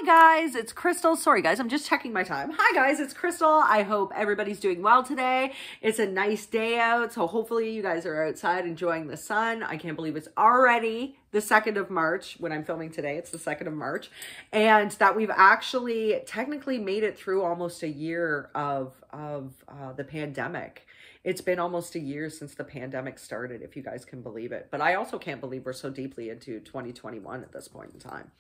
Hi guys, it's Crystal. Sorry guys, I'm just checking my time. Hi guys, it's Crystal. I hope everybody's doing well today. It's a nice day out, so hopefully you guys are outside enjoying the sun. I can't believe it's already the 2nd of March when I'm filming today. It's the 2nd of March, and that we've actually technically made it through almost a year of the pandemic. It's been almost a year since the pandemic started, if you guys can believe it. But I also can't believe we're so deeply into 2021 at this point in time.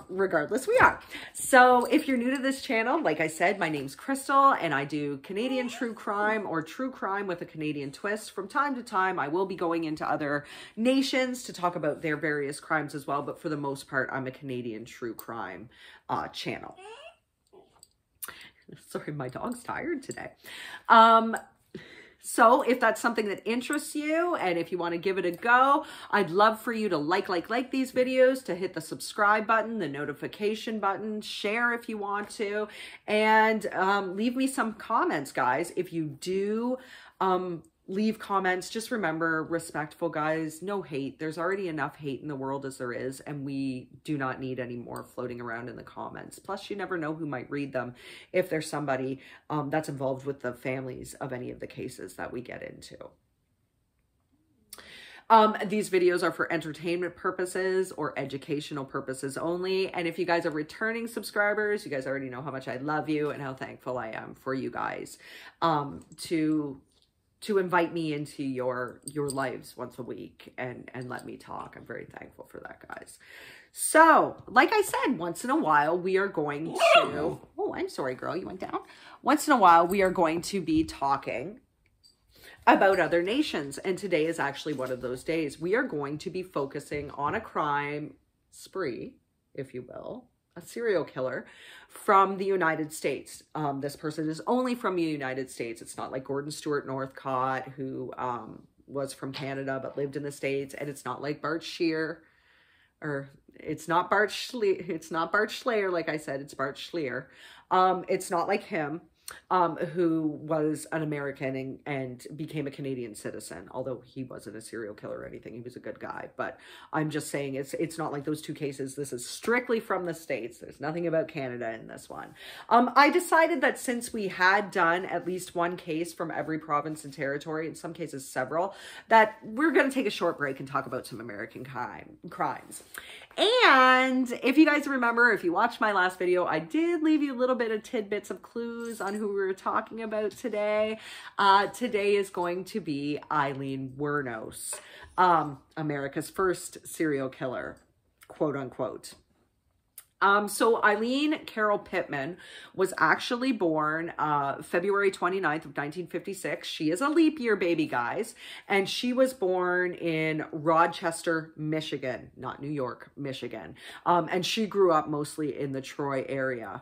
Regardless, we are. So if you're new to this channel, like I said, my name's Crystal and I do Canadian true crime or true crime with a Canadian twist. From time to time, I will be going into other nations to talk about their various crimes as well. But for the most part, I'm a Canadian true crime channel. Sorry, my dog's tired today. So if that's something that interests you and if you want to give it a go, I'd love for you to like these videos, to hit the subscribe button, the notification button, share if you want to, and leave me some comments, guys. If you do leave comments, just remember, respectful, guys, no hate. There's already enough hate in the world as there is, and we do not need any more floating around in the comments. Plus, you never know who might read them if there's somebody that's involved with the families of any of the cases that we get into. These videos are for entertainment purposes or educational purposes only. And if you guys are returning subscribers, you guys already know how much I love you and how thankful I am for you guys to invite me into your lives once a week and let me talk. I'm very thankful for that, guys. So, like I said, once in a while, we are going to... Oh, I'm sorry, girl. You went down? Once in a while, we are going to be talking about other nations. And today is actually one of those days. We are going to be focusing on a crime spree, if you will, a serial killer from the United States. This person is only from the United States. It's not like Gordon Stewart Northcott, who was from Canada but lived in the States, and it's not like Bart Scheer, or it's not Bart Schlayer, like I said, it's Bart Schleer. It's not like him, who was an American and became a Canadian citizen, although he wasn't a serial killer or anything. He was a good guy, but I'm just saying it's not like those two cases. This is strictly from the States. There's nothing about Canada in this one. I decided that since we had done at least one case from every province and territory, in some cases several, that we're going to take a short break and talk about some American crimes. And if you guys remember, if you watched my last video, I did leave you a little bit of tidbits of clues on who we were talking about today. Today is going to be Aileen Wuornos, America's first serial killer, quote unquote. So Aileen Carol Pittman was actually born February 29th of 1956. She is a leap year baby, guys. And she was born in Rochester, Michigan, not New York, Michigan. And she grew up mostly in the Troy area.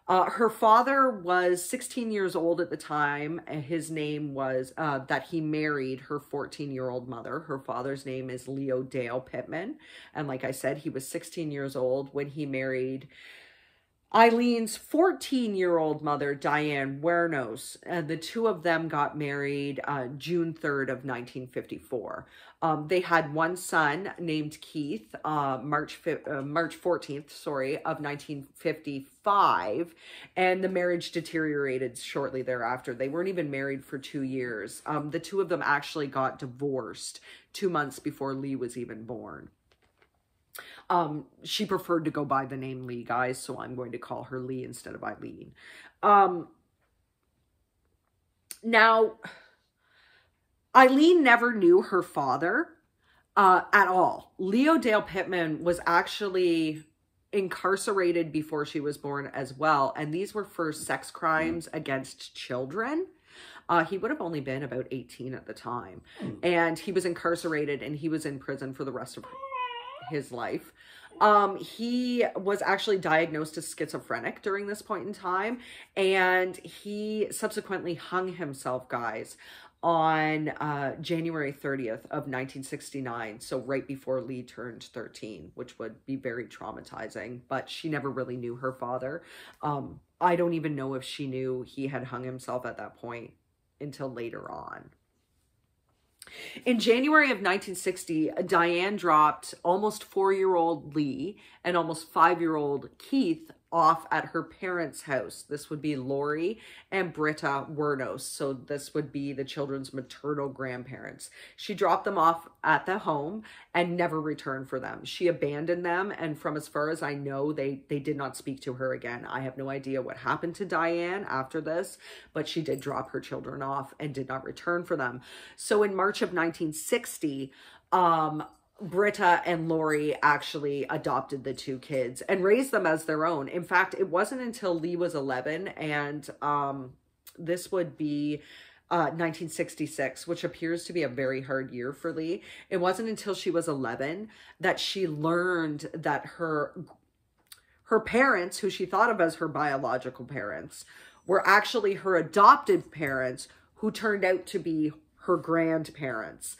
Her father was 16 years old at the time. His name was, that he married her 14-year-old mother. Her father's name is Leo Dale Pittman. And like I said, he was 16 years old when he married Eileen's 14-year-old mother, Diane Wuornos. The two of them got married June 3rd of 1954. They had one son named Keith, March 14th, sorry, of 1955, and the marriage deteriorated shortly thereafter. They weren't even married for 2 years. The two of them actually got divorced 2 months before Lee was even born. She preferred to go by the name Lee, guys, so I'm going to call her Lee instead of Aileen. Now, Aileen never knew her father at all. Leo Dale Pittman was actually incarcerated before she was born as well, and these were for sex crimes against children. He would have only been about 18 at the time, and he was incarcerated and he was in prison for the rest of his life. He was actually diagnosed as schizophrenic during this point in time, and he subsequently hung himself, guys, on January 30th of 1969, so right before Lee turned 13, which would be very traumatizing, but she never really knew her father. I don't even know if she knew he had hung himself at that point until later on. In January of 1960, Diane dropped almost 4-year-old Lee and almost 5-year-old Keith off at her parents' house. This would be Lori and Britta Wuornos. So this would be the children's maternal grandparents. She dropped them off at the home and never returned for them. She abandoned them, and from as far as I know, they did not speak to her again. I have no idea what happened to Diane after this, but she did drop her children off and did not return for them. So in March of 1960, Britta and Lori actually adopted the 2 kids and raised them as their own. In fact, it wasn't until Lee was 11, and this would be 1966, which appears to be a very hard year for Lee. It wasn't until she was 11 that she learned that her parents, who she thought of as her biological parents, were actually her adopted parents, who turned out to be her grandparents.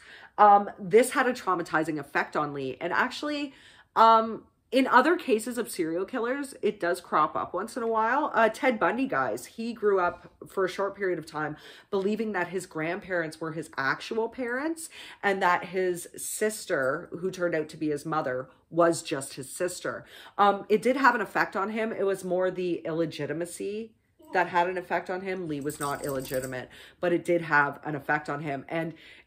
This had a traumatizing effect on Lee. And actually, in other cases of serial killers, it does crop up once in a while. Ted Bundy, guys, he grew up for a short period of time believing that his grandparents were his actual parents and that his sister, who turned out to be his mother, was just his sister. It did have an effect on him. It was more the illegitimacy that had an effect on him. Lee was not illegitimate, but it did have an effect on him.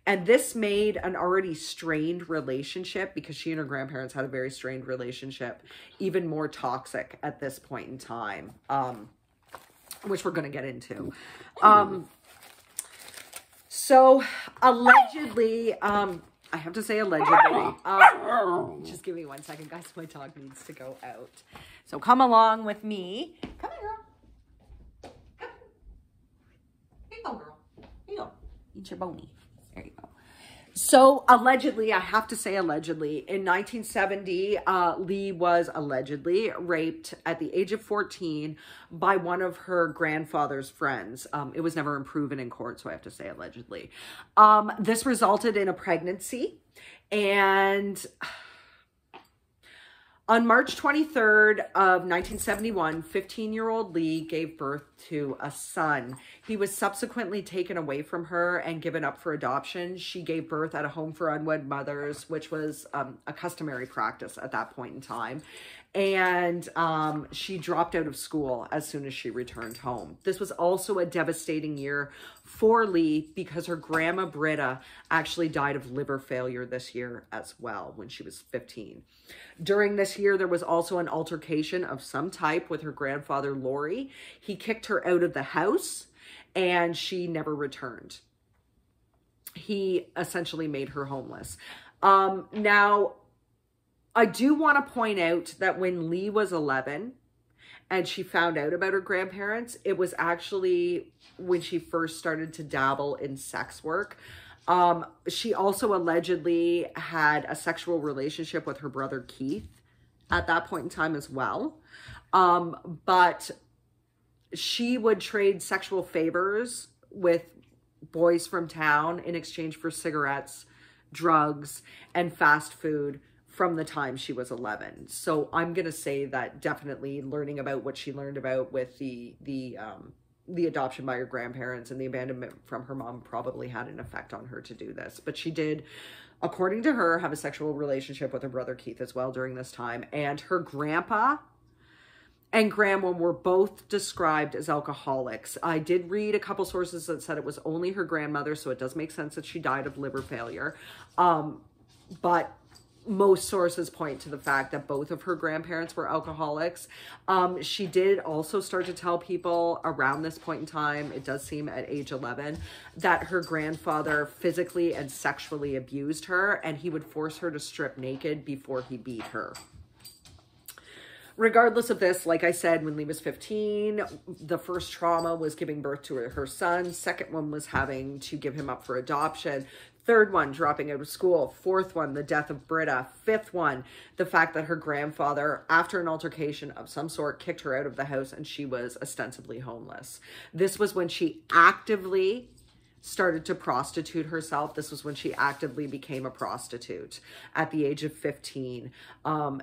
And this made an already strained relationship, because she and her grandparents had a very strained relationship, even more toxic at this point in time, which we're going to get into. So allegedly, I have to say allegedly, just give me 1 second, guys. My dog needs to go out. So come along with me. Come here, girl. Girl. Here you go. Eat your bony. There you go. So allegedly, I have to say allegedly, in 1970, Lee was allegedly raped at the age of 14 by one of her grandfather's friends. It was never proven in court, so I have to say allegedly. This resulted in a pregnancy, and on March 23rd of 1971, 15-year-old Lee gave birth to a son. He was subsequently taken away from her and given up for adoption. She gave birth at a home for unwed mothers, which was a customary practice at that point in time. And she dropped out of school as soon as she returned home. This was also a devastating year for Lee because her grandma Britta actually died of liver failure this year as well when she was 15. During this year, there was also an altercation of some type with her grandfather, Lori. He kicked her out of the house and she never returned. He essentially made her homeless. Now, I do want to point out that when Lee was 11 and she found out about her grandparents, it was actually when she first started to dabble in sex work. She also allegedly had a sexual relationship with her brother Keith at that point in time as well. But she would trade sexual favors with boys from town in exchange for cigarettes, drugs, and fast food from the time she was 11. So I'm going to say that definitely learning about what she learned about with the adoption by her grandparents and the abandonment from her mom probably had an effect on her to do this. But she did, according to her, have a sexual relationship with her brother Keith as well during this time. And her grandpa and grandma were both described as alcoholics. I did read a couple sources that said it was only her grandmother, so it does make sense that she died of liver failure. But most sources point to the fact that both of her grandparents were alcoholics. She did also start to tell people around this point in time, it does seem at age 11, that her grandfather physically and sexually abused her, and he would force her to strip naked before he beat her. Regardless of this, like I said, when Lee was 15, the first trauma was giving birth to her son. Second one was having to give him up for adoption. Third one, dropping out of school. Fourth one, the death of Britta. Fifth one, the fact that her grandfather, after an altercation of some sort, kicked her out of the house and she was ostensibly homeless. This was when she actively started to prostitute herself. This was when she actively became a prostitute at the age of 15.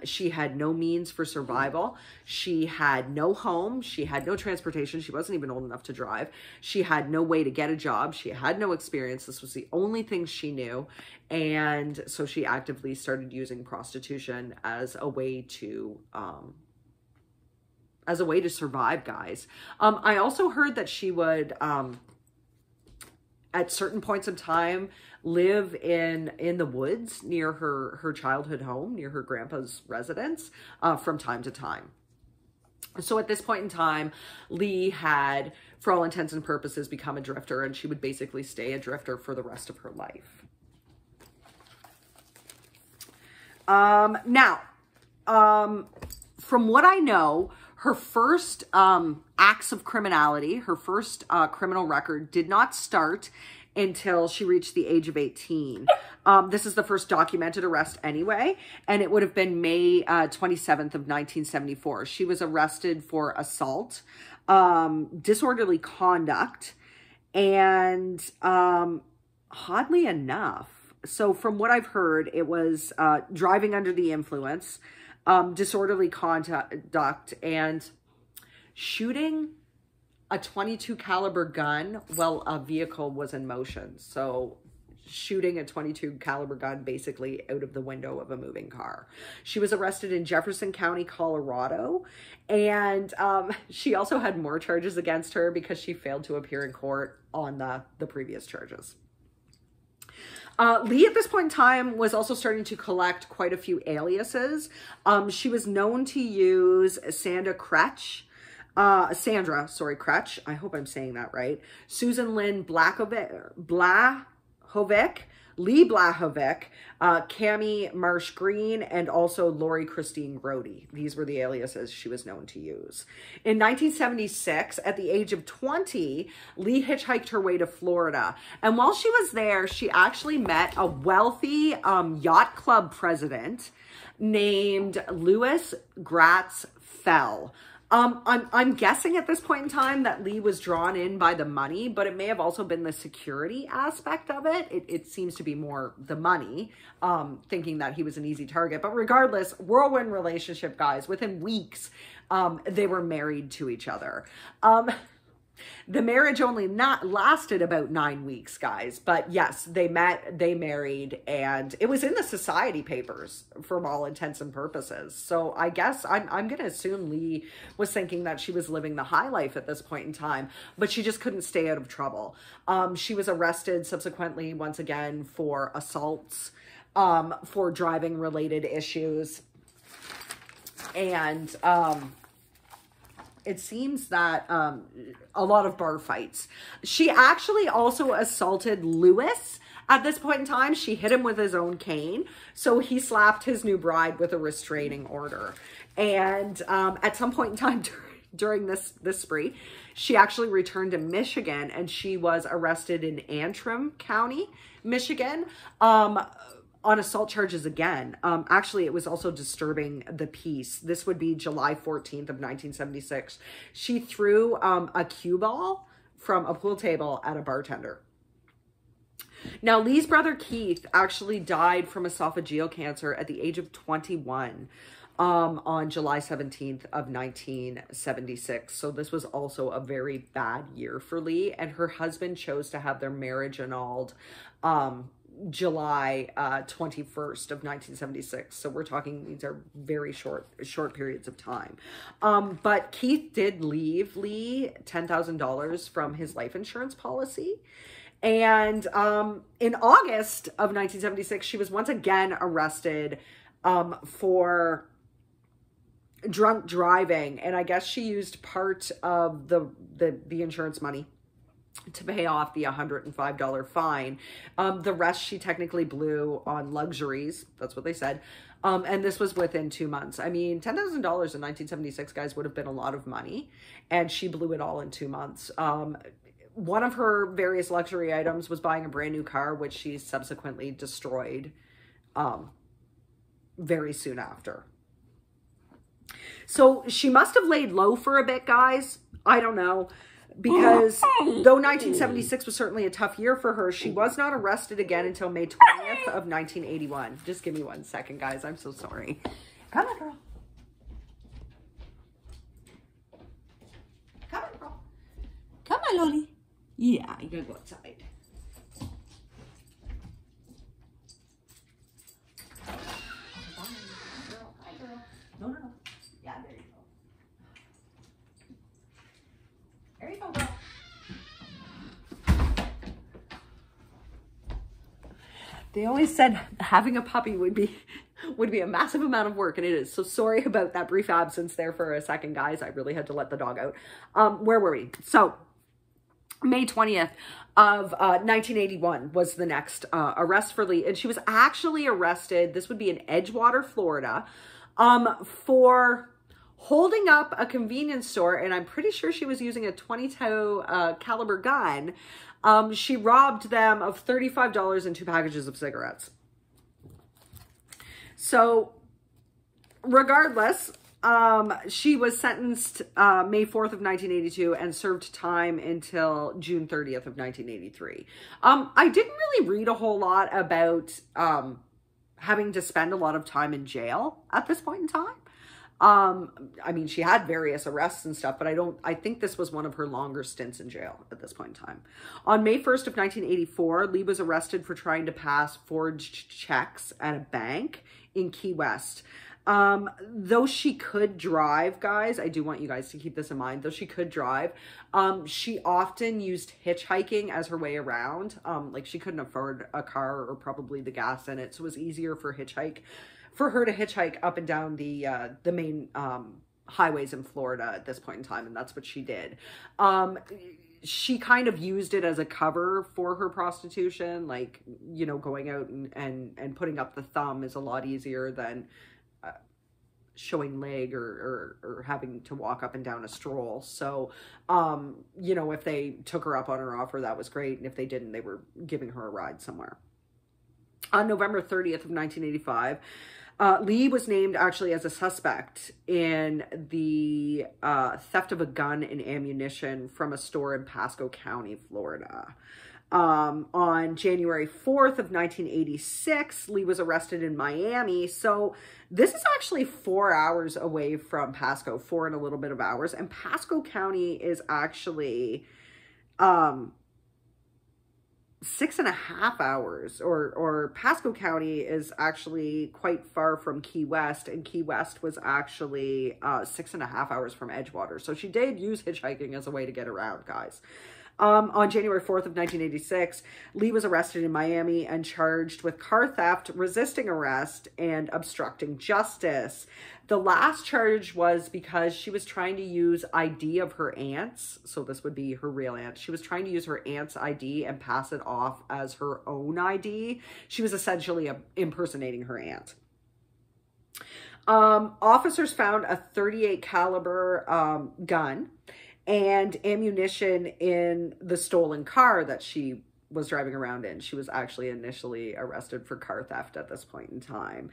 She had no means for survival. She had no home. She had no transportation. She wasn't even old enough to drive. She had no way to get a job. She had no experience. This was the only thing she knew. And so she actively started using prostitution as a way to survive, guys. I also heard that she would, at certain points in time, live in the woods near her childhood home, near her grandpa's residence, from time to time. So at this point in time, Lee had, for all intents and purposes, become a drifter, and she would basically stay a drifter for the rest of her life. Now, from what I know, her first acts of criminality, her first criminal record did not start until she reached the age of 18. This is the first documented arrest anyway, and it would have been May 27th of 1974. She was arrested for assault, disorderly conduct, and oddly enough, so from what I've heard, it was driving under the influence, disorderly conduct, and shooting a .22 caliber gun while a vehicle was in motion. So shooting a .22 caliber gun basically out of the window of a moving car. She was arrested in Jefferson County, Colorado, and she also had more charges against her because she failed to appear in court on the previous charges. Lee, at this point in time, was also starting to collect quite a few aliases. She was known to use Sandra Kretsch, I hope I'm saying that right, Susan Lynn Blahovic, Lee Blahovic, Cammie Marsh Green, and also Lori Christine Grody. These were the aliases she was known to use. In 1976, at the age of 20, Lee hitchhiked her way to Florida. And while she was there, she actually met a wealthy yacht club president named Louis Gratz Fell. I'm guessing at this point in time that Lee was drawn in by the money, but it may have also been the security aspect of it. It seems to be more the money, thinking that he was an easy target. But regardless, whirlwind relationship, guys. Within weeks, they were married to each other. The marriage only lasted about 9 weeks, guys. But yes, they met, they married, and it was in the society papers for all intents and purposes. So I guess I'm going to assume Lee was thinking that she was living the high life at this point in time, but she just couldn't stay out of trouble. She was arrested subsequently once again for assaults, for driving related issues. And, it seems that a lot of bar fights. She actually also assaulted Louis at this point in time. She hit him with his own cane. So he slapped his new bride with a restraining order. And at some point in time during this spree, she actually returned to Michigan, and she was arrested in Antrim County, Michigan, on assault charges again. Actually, it was also disturbing the peace. This would be July 14th of 1976. She threw a cue ball from a pool table at a bartender. Now, Lee's brother Keith actually died from esophageal cancer at the age of 21 on July 17th of 1976. So this was also a very bad year for Lee, and her husband chose to have their marriage annulled July 21st of 1976. So we're talking, these are very short periods of time. But Keith did leave Lee $10,000 from his life insurance policy. And in August of 1976, she was once again arrested for drunk driving. And I guess she used part of the insurance money to pay off the $105 fine. The rest she technically blew on luxuries. That's what they said. And this was within 2 months. I mean, $10,000 in 1976, guys, would have been a lot of money. And she blew it all in 2 months. One of her various luxury items was buying a brand new car, which she subsequently destroyed very soon after. So she must have laid low for a bit, guys. I don't know. because though 1976 was certainly a tough year for her, she was not arrested again until May 20th of 1981. Just give me 1 second, guys. I'm so sorry. Come on, girl. Come on, girl. Come on, Lolly. Yeah, you're going to go outside. No, no, no. Yeah, there you go. There you go, girl. They always said having a puppy would be a massive amount of work, and it is. So sorry about that brief absence there for a second, guys. I really had to let the dog out. Where were we? So May 20th of 1981 was the next arrest for Lee, and she was actually arrested. This would be in Edgewater, Florida, for holding up a convenience store, and I'm pretty sure she was using a .22 caliber gun. She robbed them of $35 and 2 packages of cigarettes. So regardless, she was sentenced May 4th of 1982 and served time until June 30th of 1983. I didn't really read a whole lot about having to spend a lot of time in jail at this point in time. I mean, she had various arrests and stuff, but I think this was one of her longer stints in jail at this point in time. On May 1st of 1984, Lee was arrested for trying to pass forged checks at a bank in Key West. Though she could drive, guys, I do want you guys to keep this in mind, though she could drive, she often used hitchhiking as her way around. Like she couldn't afford a car or probably the gas in it, so it was easier for her to hitchhike up and down the main highways in Florida at this point in time, and that's what she did. She kind of used it as a cover for her prostitution, like, you know, going out and putting up the thumb is a lot easier than showing leg or having to walk up and down a stroll. So, you know, if they took her up on her offer, that was great, and if they didn't, they were giving her a ride somewhere. On November 30th of 1985, Lee was named actually as a suspect in the theft of a gun and ammunition from a store in Pasco County, Florida. On January 4th of 1986, Lee was arrested in Miami. So this is actually 4 hours away from Pasco, 4 and a little bit of hours. And Pasco County is actually 6.5 hours, or Pasco County is actually quite far from Key West, and Key West was actually 6.5 hours from Edgewater. So she did use hitchhiking as a way to get around, guys. On January 4th of 1986, Lee was arrested in Miami and charged with car theft, resisting arrest, and obstructing justice. The last charge was because she was trying to use ID of her aunt's. So this would be her real aunt. She was trying to use her aunt's ID and pass it off as her own ID. She was essentially impersonating her aunt. Officers found a .38 caliber gun and ammunition in the stolen car that she was driving around in. She was actually initially arrested for car theft at this point in time.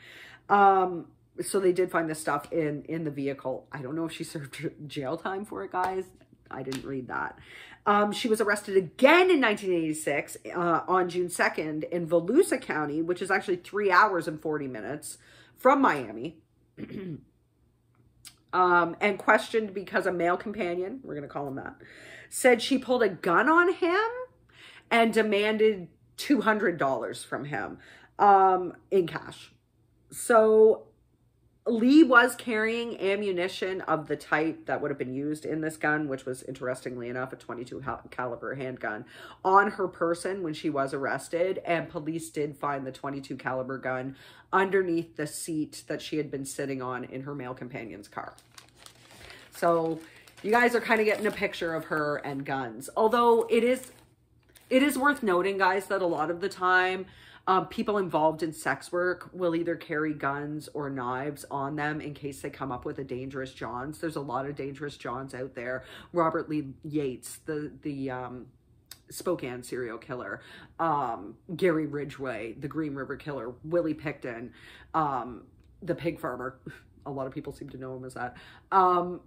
So they did find this stuff in the vehicle. I don't know if she served jail time for it, guys. I didn't read that. She was arrested again in 1986 on June 2nd in Volusia County, which is actually 3 hours and 40 minutes from Miami. And questioned because a male companion, we're going to call him that, said she pulled a gun on him and demanded $200 from him in cash. So Lee was carrying ammunition of the type that would have been used in this gun, which was, interestingly enough, a .22 caliber handgun, on her person when she was arrested, and police did find the .22 caliber gun underneath the seat that she had been sitting on in her male companion's car. So you guys are kind of getting a picture of her and guns. Although it is worth noting, guys, that a lot of the time, people involved in sex work will either carry guns or knives on them in case they come up with a dangerous Johns. There's a lot of dangerous Johns out there. Robert Lee Yates, the Spokane serial killer, Gary Ridgway, the Green River killer, Willie Pickton, the pig farmer. A lot of people seem to know him as that.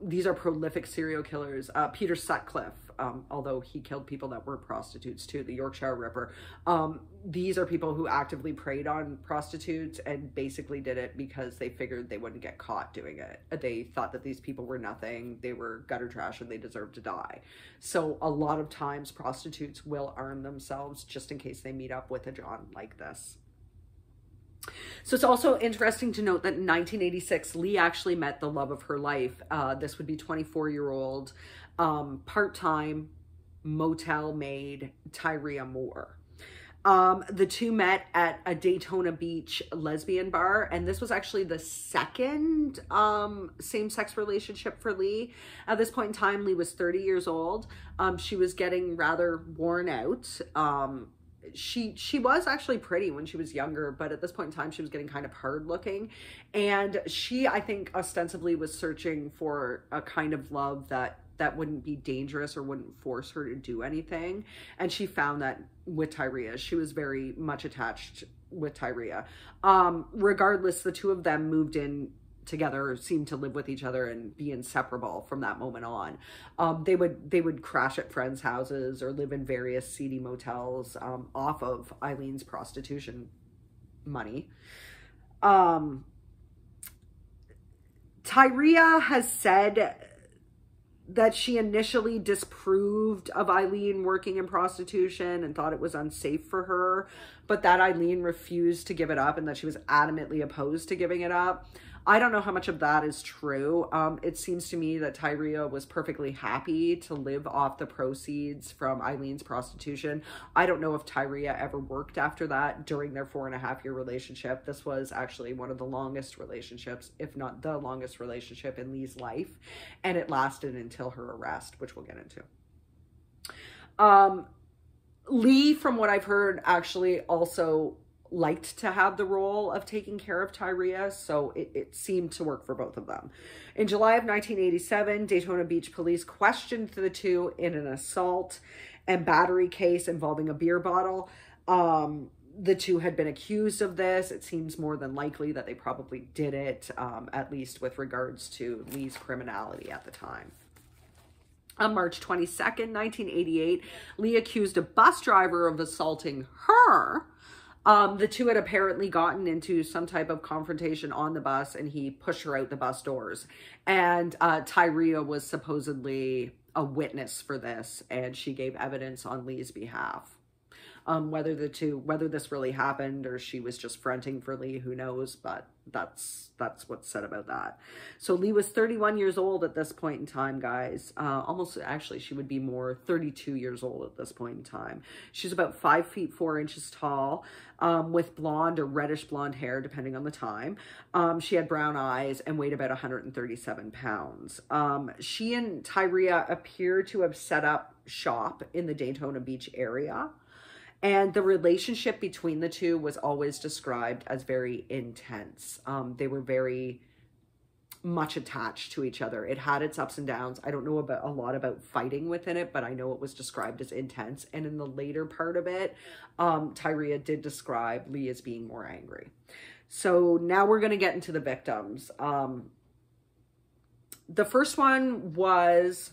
These are prolific serial killers. Peter Sutcliffe, although he killed people that were prostitutes too, the Yorkshire Ripper. These are people who actively preyed on prostitutes and basically did it because they figured they wouldn't get caught doing it. They thought that these people were nothing, they were gutter trash, and they deserved to die. So a lot of times prostitutes will arm themselves just in case they meet up with a John like this. So it's also interesting to note that in 1986, Lee actually met the love of her life. This would be 24-year-old, part-time motel maid, Tyria Moore. The two met at a Daytona Beach lesbian bar, and this was actually the second same-sex relationship for Lee. At this point in time, Lee was 30 years old. She was getting rather worn out. She was actually pretty when she was younger, but at this point in time, she was getting kind of hard looking. And she, I think, ostensibly was searching for a kind of love that wouldn't be dangerous or wouldn't force her to do anything. And she found that with Tyria. She was very much attached with Tyria. Regardless, the two of them moved in together, seemed to live with each other and be inseparable from that moment on. They would crash at friends' houses or live in various seedy motels off of Eileen's prostitution money. Tyria has said that she initially disapproved of Aileen working in prostitution and thought it was unsafe for her, but that Aileen refused to give it up and that she was adamantly opposed to giving it up. I don't know how much of that is true. It seems to me that Tyria was perfectly happy to live off the proceeds from Eileen's prostitution. I don't know if Tyria ever worked after that during their 4.5-year relationship. This was actually one of the longest relationships, if not the longest relationship in Lee's life. And it lasted until her arrest, which we'll get into. Lee, from what I've heard, actually also liked to have the role of taking care of Tyria, so it seemed to work for both of them. In July of 1987, Daytona Beach police questioned the two in an assault and battery case involving a beer bottle. The two had been accused of this. It seems more than likely that they probably did it, at least with regards to Lee's criminality at the time. On March 22nd, 1988, Lee accused a bus driver of assaulting her. The two had apparently gotten into some type of confrontation on the bus, and he pushed her out the bus doors. And Tyria was supposedly a witness for this, and she gave evidence on Lee's behalf. Whether this really happened or she was just fronting for Lee, who knows, but that's what's said about that. So Lee was 31 years old at this point in time, guys. Almost, actually, she would be more 32 years old at this point in time. She's about 5 feet 4 inches tall, with blonde or reddish blonde hair, depending on the time. She had brown eyes and weighed about 137 pounds. She and Tyria appear to have set up shop in the Daytona Beach area. And the relationship between the two was always described as very intense. They were very much attached to each other. It had its ups and downs. I don't know a lot about fighting within it, but I know it was described as intense. And in the later part of it, Tyria did describe Lee as being more angry. So now we're going to get into the victims. The first one was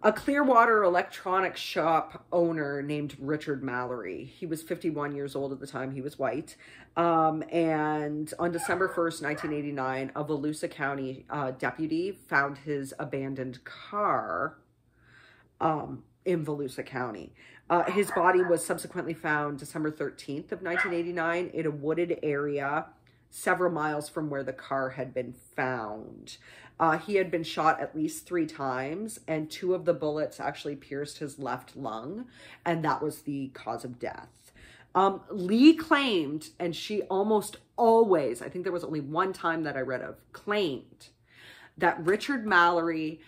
a Clearwater electronics shop owner named Richard Mallory. He was 51 years old at the time. He was white. And on December 1st, 1989, a Volusia County deputy found his abandoned car in Volusia County. His body was subsequently found December 13th of 1989 in a wooded area several miles from where the car had been found. He had been shot at least 3 times, and 2 of the bullets actually pierced his left lung, and that was the cause of death. Lee claimed, and she almost always, I think there was only one time that I read of, claimed that Richard Mallory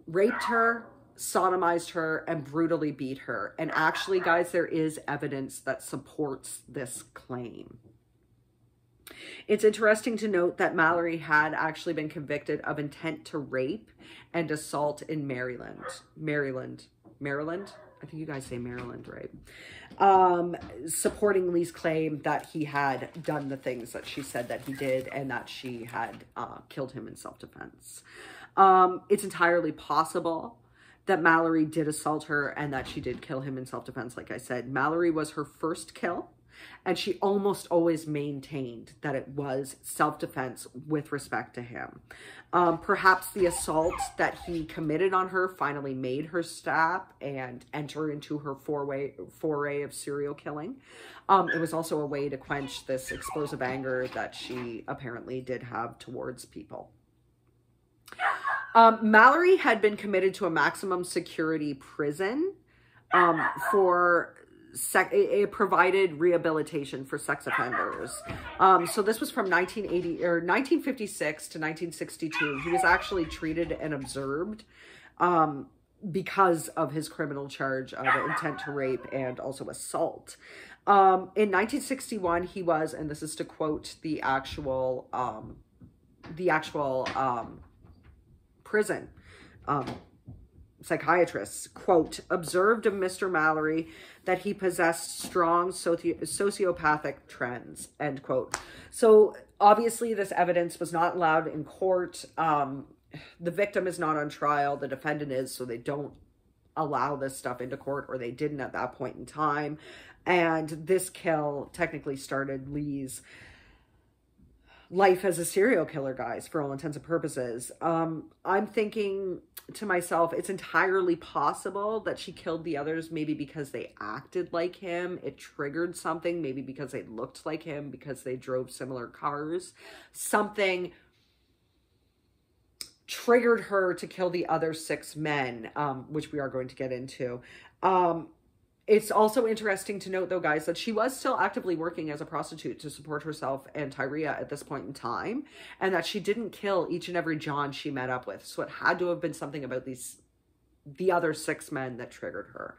raped her, sodomized her, and brutally beat her. And actually, guys, there is evidence that supports this claim. It's interesting to note that Mallory had actually been convicted of intent to rape and assault in Maryland. I think you guys say Maryland, right? Supporting Lee's claim that he had done the things that she said that he did and that she had killed him in self-defense. It's entirely possible that Mallory did assault her and that she did kill him in self-defense. Like I said, Mallory was her first kill, and she almost always maintained that it was self-defense with respect to him. Perhaps the assault that he committed on her finally made her stop and enter into her foray of serial killing. It was also a way to quench this explosive anger that she apparently did have towards people. Mallory had been committed to a maximum security prison it provided rehabilitation for sex offenders. So this was from 1956 to 1962. He was actually treated and observed because of his criminal charge of intent to rape and also assault. In 1961, he was, and this is to quote the actual prison psychiatrists, quote, observed of Mr. Mallory that he possessed strong sociopathic trends, end quote. So obviously this evidence was not allowed in court. The victim is not on trial. The defendant is, so they don't allow this stuff into court, or they didn't at that point in time. And this kill technically started Lee's life as a serial killer, guys, for all intents and purposes. I'm thinking to myself, it's entirely possible that she killed the others maybe because they acted like him. It triggered something, maybe because they looked like him, because they drove similar cars. Something triggered her to kill the other 6 men, which we are going to get into. It's also interesting to note, though, guys, that she was still actively working as a prostitute to support herself and Tyria at this point in time, and that she didn't kill each and every John she met up with. So it had to have been something about the other 6 men that triggered her.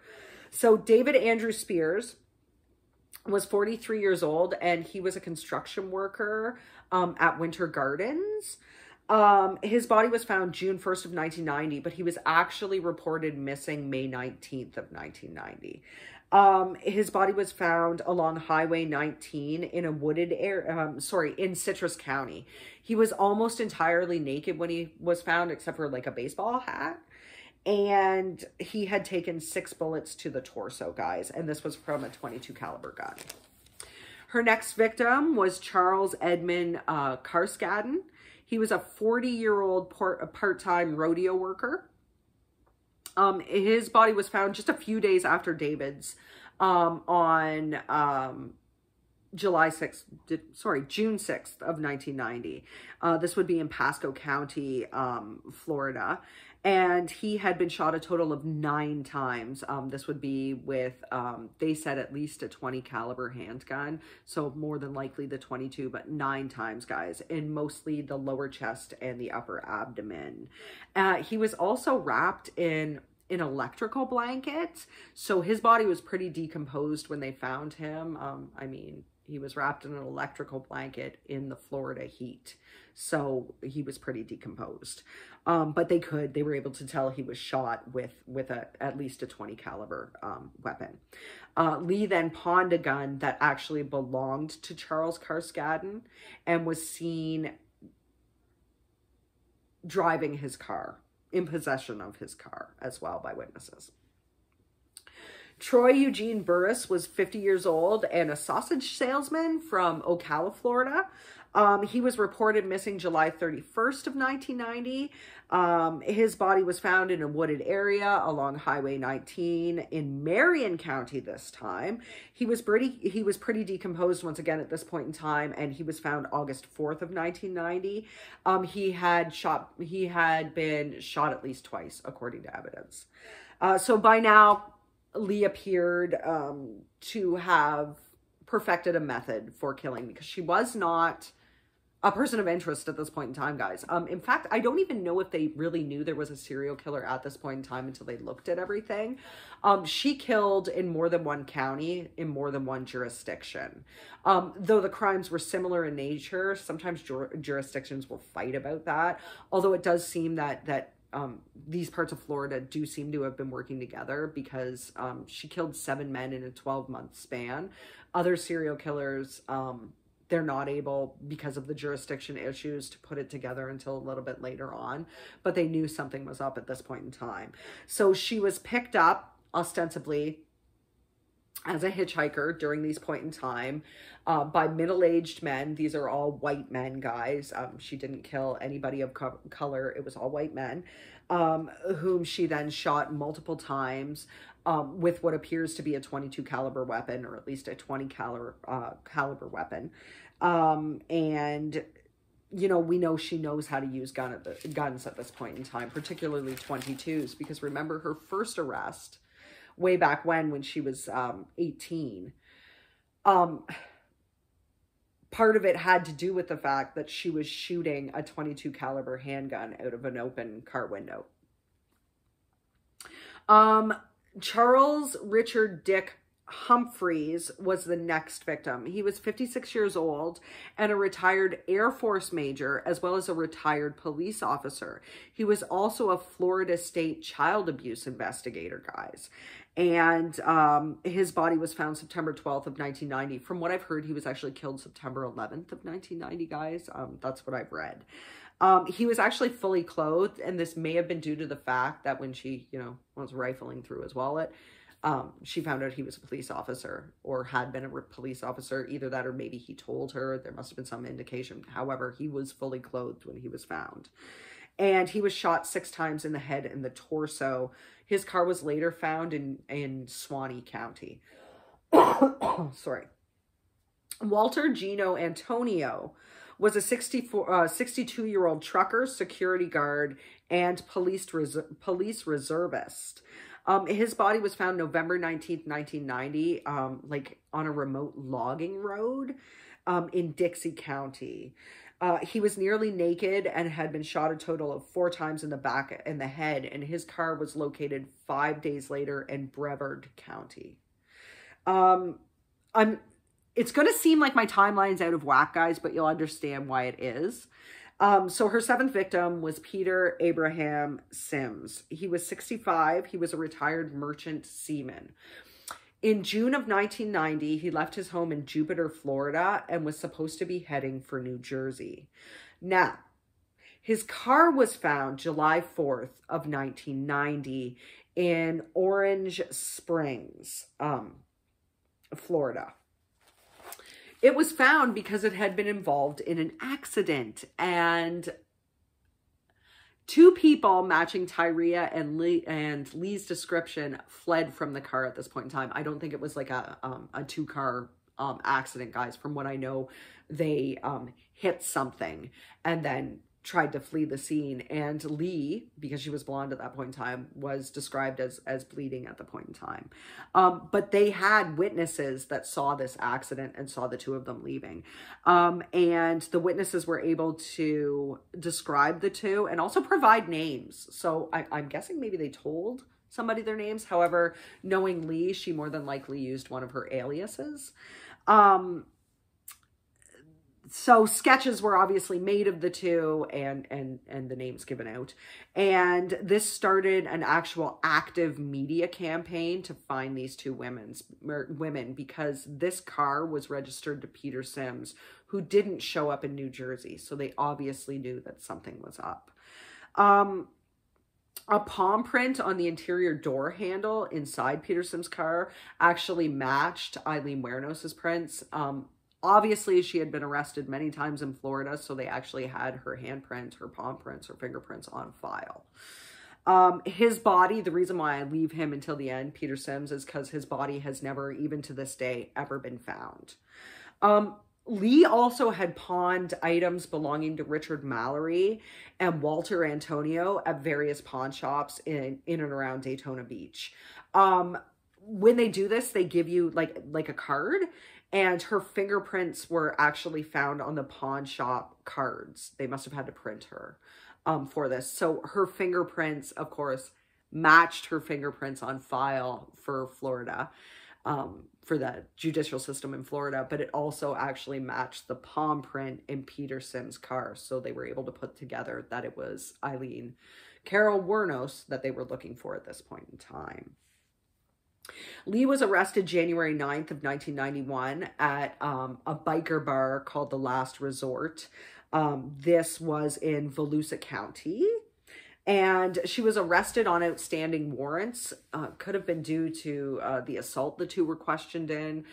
So David Andrew Spears was 43 years old, and he was a construction worker at Winter Gardens. His body was found June 1st of 1990, but he was actually reported missing May 19th of 1990. His body was found along Highway 19 in a wooded area, in Citrus County. He was almost entirely naked when he was found, except for like a baseball hat. And he had taken 6 bullets to the torso, guys. And this was from a .22 caliber gun. Her next victim was Charles Edmund Carskaddon. He was a 40-year-old part-time rodeo worker. His body was found just a few days after David's on June 6th of 1990. This would be in Pasco County, Florida. And he had been shot a total of 9 times. This would be with, they said at least a .20 caliber handgun. So more than likely the .22, but 9 times, guys. In mostly the lower chest and the upper abdomen. He was also wrapped in an electrical blanket. So his body was pretty decomposed when they found him. I mean, he was wrapped in an electrical blanket in the Florida heat. So he was pretty decomposed. But they were able to tell he was shot with at least a .20 caliber weapon. Lee then pawned a gun that actually belonged to Charles Carskaddon and was seen driving his car, in possession of his car as well by witnesses. Troy Eugene Burris was 50 years old and a sausage salesman from Ocala, Florida. He was reported missing July 31st of 1990. His body was found in a wooded area along Highway 19 in Marion County this time. He was pretty decomposed once again at this point in time, and he was found August 4th of 1990. He had been shot at least twice, according to evidence. So by now, Lee appeared to have perfected a method for killing, because she was not a person of interest at this point in time, guys. In fact, I don't even know if they really knew there was a serial killer at this point in time until they looked at everything. She killed in more than one county, in more than one jurisdiction. Though the crimes were similar in nature, sometimes jurisdictions will fight about that. Although it does seem that these parts of Florida do seem to have been working together, because she killed 7 men in a 12-month span. Other serial killers, they're not able, because of the jurisdiction issues, to put it together until a little bit later on, but they knew something was up at this point in time. So she was picked up ostensibly as a hitchhiker during these point in time by middle-aged men. These are all white men, guys. She didn't kill anybody of color. It was all white men, whom she then shot multiple times with what appears to be a .22 caliber weapon, or at least a 20 caliber weapon. And you know, we know she knows how to use guns at this point in time, particularly 22s, because remember her first arrest way back when she was 18. Part of it had to do with the fact that she was shooting a .22 caliber handgun out of an open car window. Charles Richard Dick Humphreys was the next victim. He was 56 years old and a retired Air Force major, as well as a retired police officer. He was also a Florida State child abuse investigator, guys. And his body was found September 12th of 1990. From what I've heard, he was actually killed September 11th of 1990, guys. That's what I've read. He was actually fully clothed, and this may have been due to the fact that when she, you know, was rifling through his wallet, she found out he was a police officer, or had been a police officer. Either that, or maybe he told her. There must have been some indication. However, he was fully clothed when he was found. And he was shot 6 times in the head and the torso. His car was later found in Suwannee County. Sorry. Walter Gino Antonio was a 62-year-old trucker, security guard, and police reservist. His body was found November 19th, 1990, like on a remote logging road in Dixie County. He was nearly naked and had been shot a total of 4 times in the back and the head, and his car was located 5 days later in Brevard County. It's going to seem like my timeline's out of whack, guys, but you'll understand why it is. So her 7th victim was Peter Abraham Sims. He was 65. He was a retired merchant seaman. In June of 1990, he left his home in Jupiter, Florida, and was supposed to be heading for New Jersey. Now, his car was found July 4th of 1990 in Orange Springs, Florida. It was found because it had been involved in an accident, and 2 people matching Tyria and Lee's description fled from the car at this point in time. I don't think it was like a 2-car accident, guys. From what I know, they hit something and then tried to flee the scene. And Lee, because she was blonde at that point in time, was described as bleeding at the point in time. But they had witnesses that saw this accident and saw the 2 of them leaving. And the witnesses were able to describe the 2 and also provide names. So I'm guessing maybe they told somebody their names. However, knowing Lee, she more than likely used one of her aliases. So sketches were obviously made of the 2 and the names given out. And this started an actual active media campaign to find these 2 women, because this car was registered to Peter Sims, who didn't show up in New Jersey. So they obviously knew that something was up. A palm print on the interior door handle inside Peter Sims' car actually matched Aileen Wuornos' prints. Obviously, she had been arrested many times in Florida, so they actually had her handprint, her palm prints, her fingerprints on file. His body, the reason why I leave him until the end, Peter Sims, is because his body has never, even to this day, ever been found. Lee also had pawned items belonging to Richard Mallory and Walter Antonio at various pawn shops in and around Daytona Beach. When they do this, they give you like a card, and her fingerprints were actually found on the pawn shop cards. They must have had to print her for this. So her fingerprints, of course, matched her fingerprints on file for Florida. for the judicial system in Florida, but it also actually matched the palm print in Peter Sim's car. So they were able to put together that it was Aileen Wuornos that they were looking for at this point in time. Lee was arrested January 9th of 1991 at a biker bar called The Last Resort. This was in Volusia County. And she was arrested on outstanding warrants. Could have been due to the assault the two were questioned in.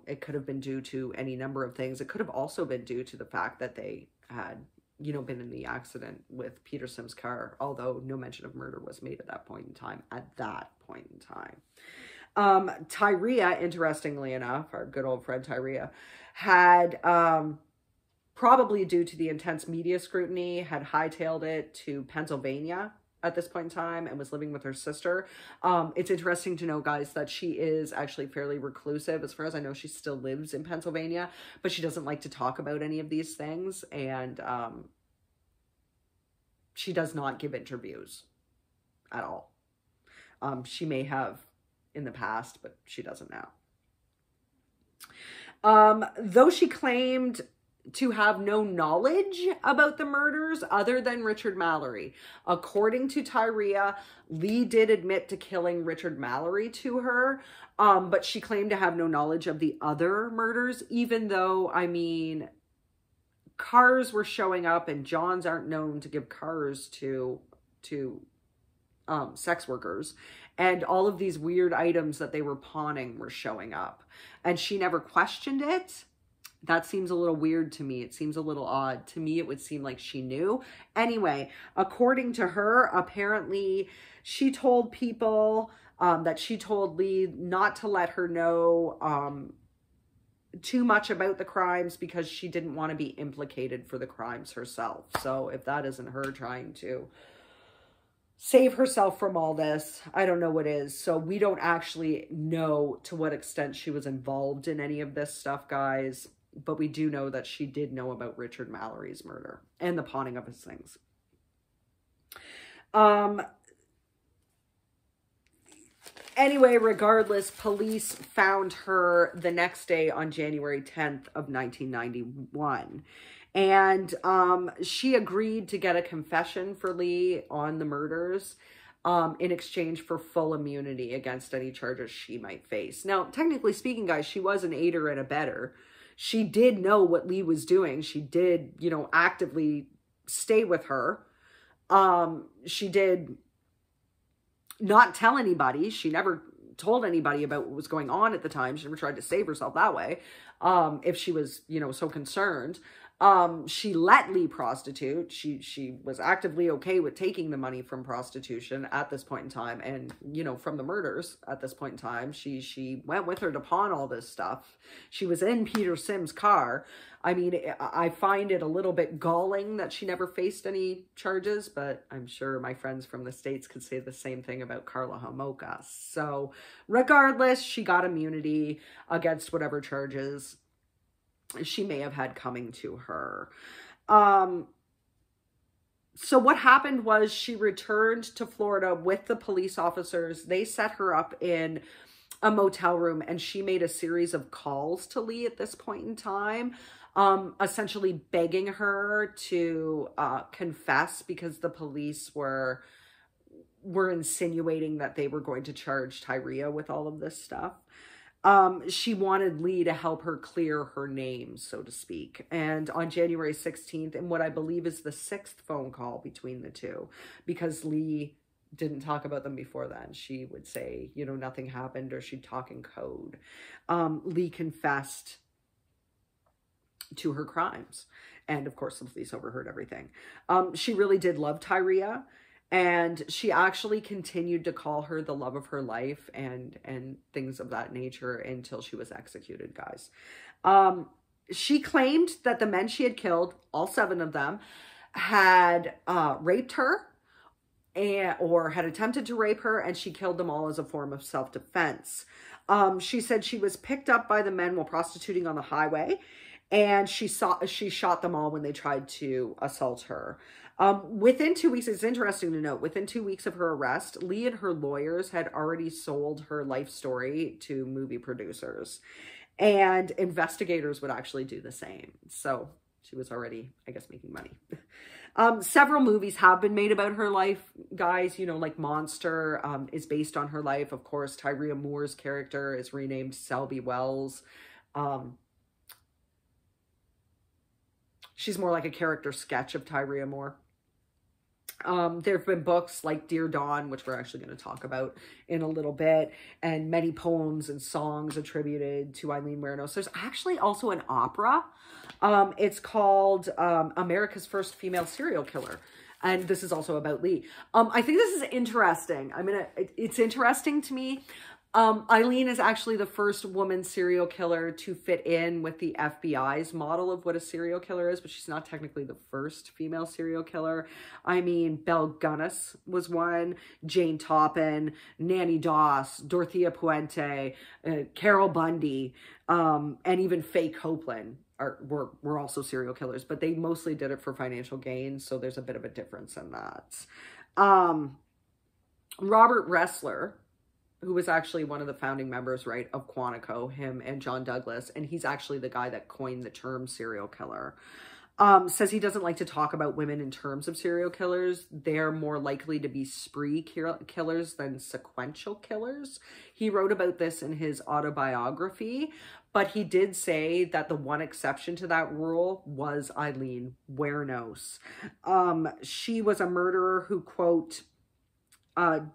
It could have been due to any number of things. It could have also been due to the fact that they had, you know, been in the accident with Peter Sim's car, although no mention of murder was made at that point in time. Tyria, interestingly enough, our good old friend Tyria, had... probably due to the intense media scrutiny, had hightailed it to Pennsylvania at this point in time and was living with her sister. It's interesting to know, guys, that she is actually fairly reclusive. As far as I know, she still lives in Pennsylvania, but she doesn't like to talk about any of these things. And she does not give interviews at all. She may have in the past, but she doesn't now. Though she claimed to have no knowledge about the murders other than Richard Mallory. According to Tyria, Lee did admit to killing Richard Mallory to her, but she claimed to have no knowledge of the other murders, even though, I mean, cars were showing up and Johns aren't known to give cars to sex workers. And all of these weird items that they were pawning were showing up. And she never questioned it. That seems a little weird to me. It seems a little odd. To me, it would seem like she knew. Anyway, according to her, apparently she told people that she told Lee not to let her know too much about the crimes because she didn't want to be implicated for the crimes herself. So if that isn't her trying to save herself from all this, I don't know what is. So we don't actually know to what extent she was involved in any of this stuff, guys. But we do know that she did know about Richard Mallory's murder and the pawning of his things. Anyway, regardless, police found her the next day on January 10th of 1991. And she agreed to get a confession for Lee on the murders in exchange for full immunity against any charges she might face. Now, technically speaking, guys, she was an aider and abetter. She did know what Lee was doing. She did, you know, actively stay with her. She did not tell anybody. She never told anybody about what was going on at the time. She never tried to save herself that way. If she was, you know, so concerned. She let Lee prostitute. She was actively okay with taking the money from prostitution at this point in time. And, you know, from the murders at this point in time, she went with her to pawn all this stuff. She was in Peter Sim's car. I mean, I find it a little bit galling that she never faced any charges, but I'm sure my friends from the States could say the same thing about Karla Homolka. So regardless, she got immunity against whatever charges she may have had coming to her. So what happened was she returned to Florida with the police officers. They set her up in a motel room and she made a series of calls to Lee at this point in time, essentially begging her to confess because the police were insinuating that they were going to charge Tyria with all of this stuff. She wanted Lee to help her clear her name, so to speak. And on January 16th, in what I believe is the 6th phone call between the two, because Lee didn't talk about them before then. She would say, you know, nothing happened, or she'd talk in code. Lee confessed to her crimes. And of course, the police overheard everything. She really did love Tyria. And she actually continued to call her the love of her life and things of that nature until she was executed, guys. She claimed that the men she had killed, all 7 of them, had raped her or had attempted to rape her, and she killed them all as a form of self-defense. She said she was picked up by the men while prostituting on the highway, and she shot them all when they tried to assault her. Within 2 weeks, it's interesting to note, within 2 weeks of her arrest, Lee and her lawyers had already sold her life story to movie producers, and investigators would actually do the same. So she was already, I guess, making money. Several movies have been made about her life, guys. You know, like Monster is based on her life. Of course, Tyria Moore's character is renamed Selby Wells. She's more like a character sketch of Tyria Moore. There have been books like Dear Dawn, which we're actually going to talk about in a little bit, and many poems and songs attributed to Aileen Wuornos. There's actually also an opera. It's called America's First Female Serial Killer. And this is also about Lee. I think this is interesting. It's interesting to me. Aileen is actually the first woman serial killer to fit in with the FBI's model of what a serial killer is, but she's not technically the first female serial killer. I mean, Belle Gunness was one, Jane Toppin, Nanny Doss, Dorothea Puente, Carol Bundy, and even Faye Copeland were also serial killers, but they mostly did it for financial gain, so there's a bit of a difference in that. Robert Ressler, who was actually one of the founding members, right, of Quantico, him and John Douglas, and he's actually the guy that coined the term serial killer, says he doesn't like to talk about women in terms of serial killers. They're more likely to be spree killers than sequential killers. He wrote about this in his autobiography, but he did say that the one exception to that rule was Aileen Wuornos. She was a murderer who, quote,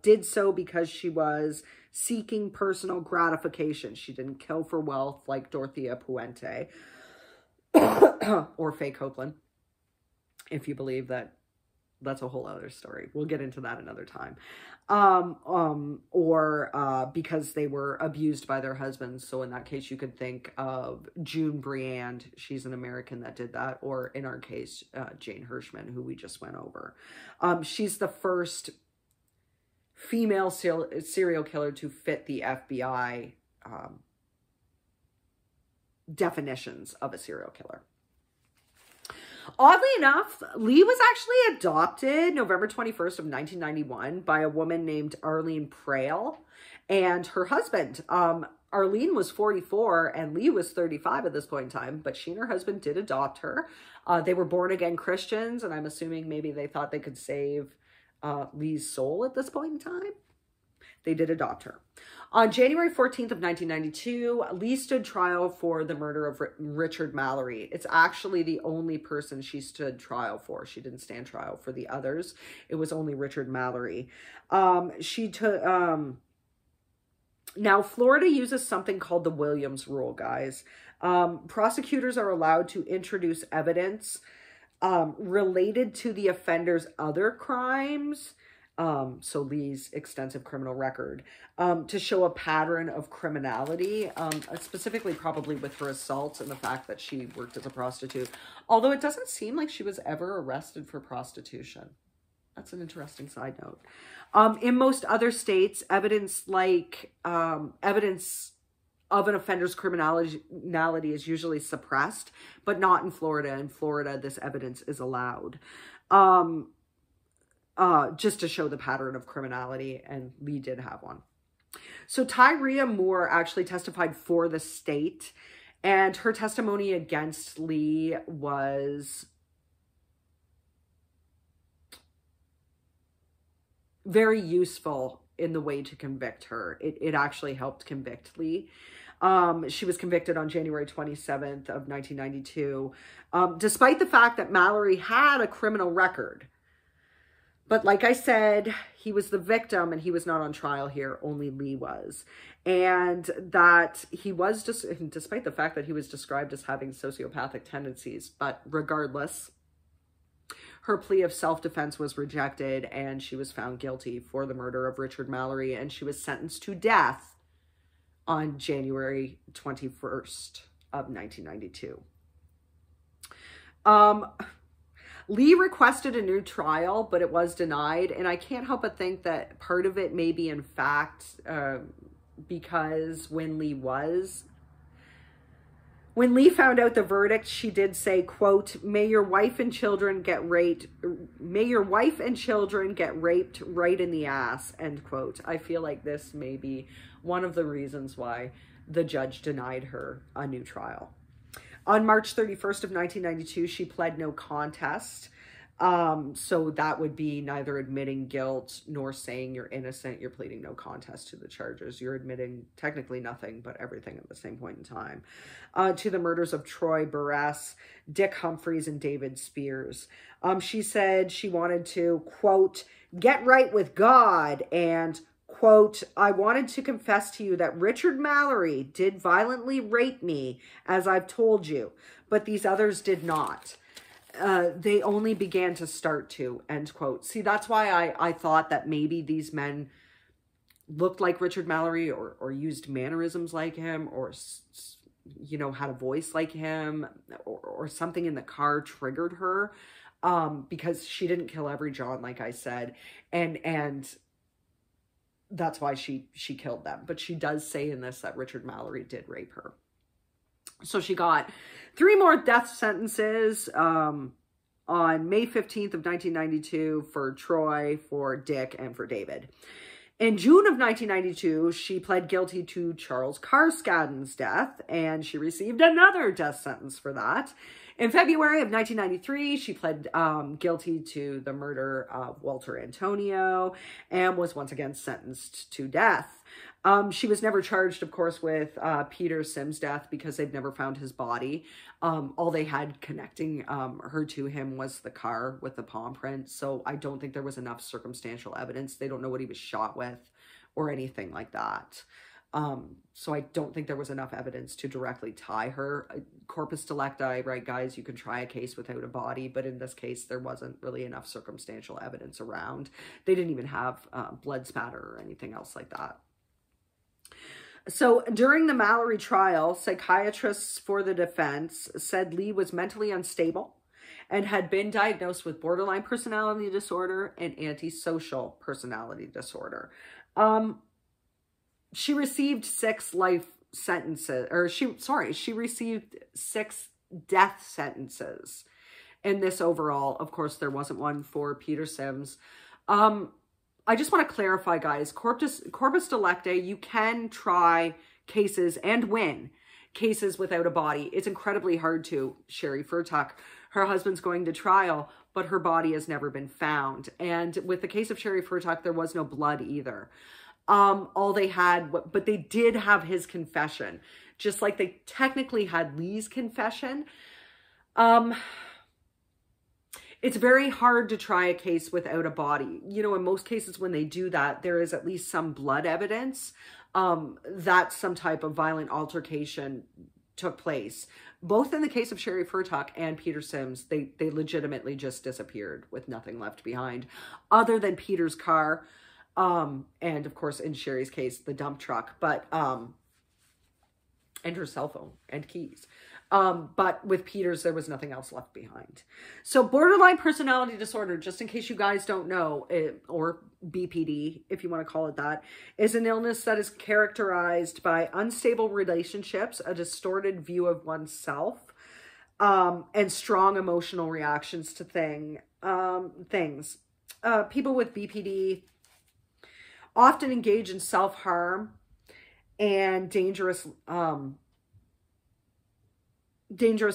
did so because she was seeking personal gratification. She didn't kill for wealth like Dorothea Puente or Faye Copeland, if you believe that. That's a whole other story. We'll get into that another time. Or because they were abused by their husbands. So in that case, you could think of June Briand. She's an American that did that. Or in our case, Jane Hirschman, who we just went over. She's the first female serial killer to fit the FBI definitions of a serial killer. Oddly enough, Lee was actually adopted November 21st of 1991 by a woman named Arlene Prale and her husband. Arlene was 44 and Lee was 35 at this point in time, but she and her husband did adopt her. They were born-again Christians, and I'm assuming maybe they thought they could save Lee's soul at this point in time. They did adopt her. On January 14th of 1992, Lee stood trial for the murder of Richard Mallory. It's actually the only person she stood trial for. She didn't stand trial for the others. It was only Richard Mallory. Now, Florida uses something called the Williams Rule, guys. Prosecutors are allowed to introduce evidence related to the offender's other crimes, so Lee's extensive criminal record, to show a pattern of criminality, specifically probably with her assaults and the fact that she worked as a prostitute. Although it doesn't seem like she was ever arrested for prostitution. That's an interesting side note. In most other states, evidence of an offender's criminality is usually suppressed, but not in Florida. In Florida, this evidence is allowed. Just to show the pattern of criminality, and Lee did have one. So Tyria Moore actually testified for the state, and her testimony against Lee was very useful in the way to convict her. It actually helped convict Lee. She was convicted on January 27th of 1992, despite the fact that Mallory had a criminal record. But like I said, he was the victim and he was not on trial here. Only Lee was. And that he was, despite the fact that he was described as having sociopathic tendencies. But regardless, her plea of self-defense was rejected and she was found guilty for the murder of Richard Mallory. And she was sentenced to death on January 21st of 1992. Lee requested a new trial, but it was denied. And I can't help but think that part of it may be, in fact, because when Lee was When Lee found out the verdict, she did say, quote, may your wife and children get raped right in the ass, end quote. I feel like this may be one of the reasons why the judge denied her a new trial. On March 31st of 1992, she pled no contest. So that would be neither admitting guilt nor saying you're innocent. You're pleading no contest to the charges. You're admitting technically nothing, but everything at the same point in time. To the murders of Troy Burris, Dick Humphreys, and David Spears. She said she wanted to, quote, get right with God, and, quote, I wanted to confess to you that Richard Mallory did violently rape me, as I've told you, but these others did not. They only began to start to, end quote. See, that's why I thought that maybe these men looked like Richard Mallory or used mannerisms like him or, you know, had a voice like him or something in the car triggered her because she didn't kill every John, like I said. And that's why she killed them. But she does say in this that Richard Mallory did rape her. So she got 3 more death sentences on May 15th of 1992 for Troy, for Dick, and for David. In June of 1992, she pled guilty to Charles Carskadden's death, and she received another death sentence for that. In February of 1993, she pled guilty to the murder of Walter Antonio and was once again sentenced to death. She was never charged, of course, with Peter Sims' death because they've never found his body. All they had connecting her to him was the car with the palm print. So I don't think there was enough circumstantial evidence. They don't know what he was shot with or anything like that. So I don't think there was enough evidence to directly tie her. Corpus delicti, right, guys? You can try a case without a body, but in this case, there wasn't really enough circumstantial evidence around. They didn't even have blood spatter or anything else like that. So during the Mallory trial, psychiatrists for the defense said Lee was mentally unstable and had been diagnosed with borderline personality disorder and antisocial personality disorder. She received 6 life sentences, or she received 6 death sentences in this overall. Of course, there wasn't one for Peter Sims. I just want to clarify, guys, corpus delicti, you can try cases and win cases without a body. It's incredibly hard to. Sherry Furtuck, her husband's going to trial, but her body has never been found. And with the case of Sherry Furtuck, there was no blood either. All they had, but they did have his confession, just like they technically had Lee's confession. It's very hard to try a case without a body. You know, in most cases when they do that, there is at least some blood evidence that some type of violent altercation took place. Both in the case of Sherry Furtuck and Peter Sims, they legitimately just disappeared with nothing left behind other than Peter's car. And of course, in Sherry's case, the dump truck, but, and her cell phone and keys. But with Peter's, there was nothing else left behind. So borderline personality disorder, just in case you guys don't know, or BPD, if you want to call it that, is an illness that is characterized by unstable relationships, a distorted view of oneself, and strong emotional reactions to things. People with BPD often engage in self-harm and dangerous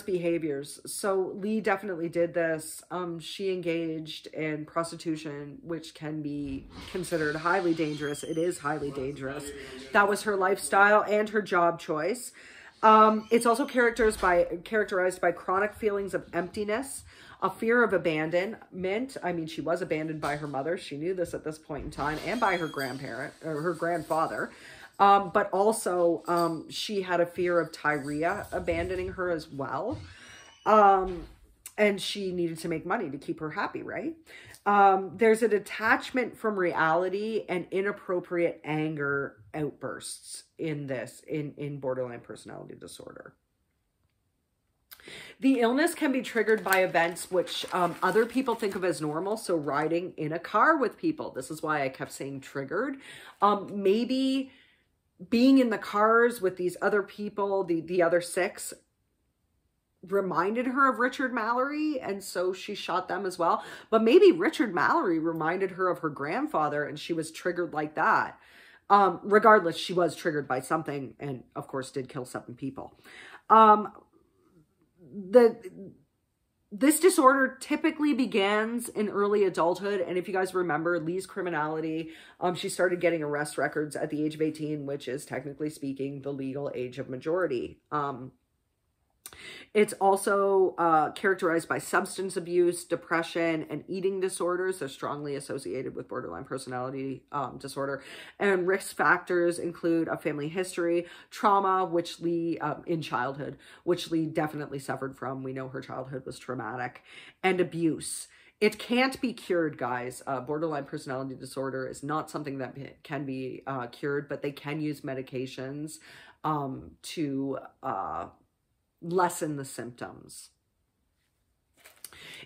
behaviors. So Lee definitely did this. She engaged in prostitution, which can be considered highly dangerous. It is highly dangerous. That was her lifestyle and her job choice. It's also characterized by chronic feelings of emptiness, a fear of abandonment. I mean, she was abandoned by her mother. She knew this at this point in time, and by her grandparent or her grandfather. But also, she had a fear of Tyria abandoning her as well. And she needed to make money to keep her happy, right? There's a detachment from reality and inappropriate anger outbursts in borderline personality disorder. The illness can be triggered by events which other people think of as normal. So riding in a car with people. This is why I kept saying triggered. Maybe being in the cars with these other people, the other 6, reminded her of Richard Mallory, and so she shot them as well. But maybe Richard Mallory reminded her of her grandfather, and she was triggered like that. Regardless, she was triggered by something, and of course did kill 7 people. This disorder typically begins in early adulthood. And if you guys remember Lee's Criminality, she started getting arrest records at the age of 18, which is technically speaking the legal age of majority. It's also characterized by substance abuse, depression, and eating disorders. They're strongly associated with borderline personality disorder. And risk factors include a family history, trauma, which Lee, in childhood, which Lee definitely suffered from. We know her childhood was traumatic, and abuse. It can't be cured, guys. Borderline personality disorder is not something that can be cured, but they can use medications to lessen the symptoms.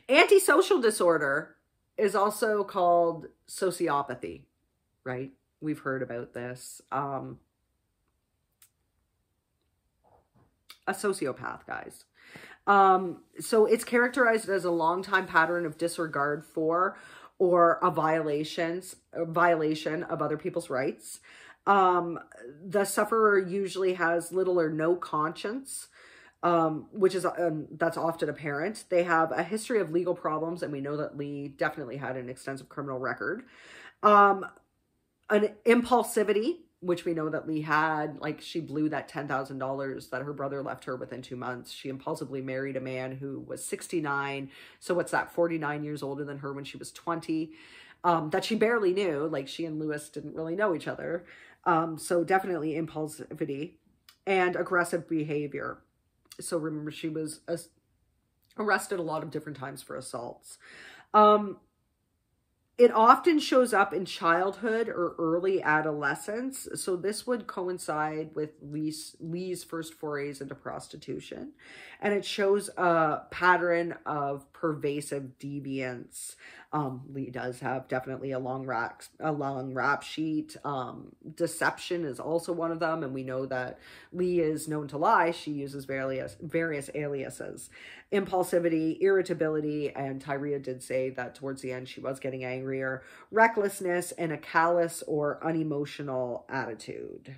Antisocial disorder is also called sociopathy, right? We've heard about this. A sociopath, guys. So it's characterized as a long-time pattern of disregard for or a violation of other people's rights. The sufferer usually has little or no conscience, which is, that's often apparent. They have a history of legal problems, and we know that Lee definitely had an extensive criminal record. An impulsivity, which we know that Lee had, like she blew that $10,000 that her brother left her within 2 months. She impulsively married a man who was 69. So what's that, 49 years older than her when she was 20, that she barely knew. Like she and Lewis didn't really know each other. So definitely impulsivity and aggressive behavior. So remember, she was arrested a lot of different times for assaults. It often shows up in childhood or early adolescence. So this would coincide with Lee's first forays into prostitution. And it shows a pattern of pervasive deviance. Lee does have definitely a long rap sheet. Deception is also one of them. And we know that Lee is known to lie. She uses various aliases. Impulsivity, irritability, and Tyria did say that towards the end she was getting angrier. Recklessness, and a callous or unemotional attitude.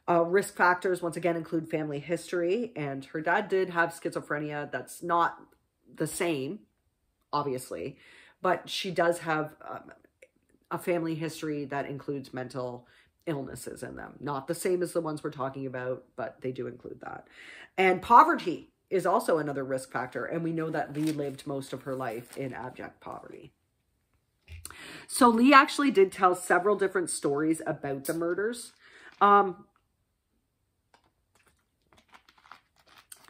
Risk factors, once again, include family history, and her dad did have schizophrenia. That's not the same, obviously, but she does have a family history that includes mental illnesses in them. Not the same as the ones we're talking about, but they do include that. And poverty is also another risk factor, and we know that Lee lived most of her life in abject poverty. So Lee actually did tell several different stories about the murders.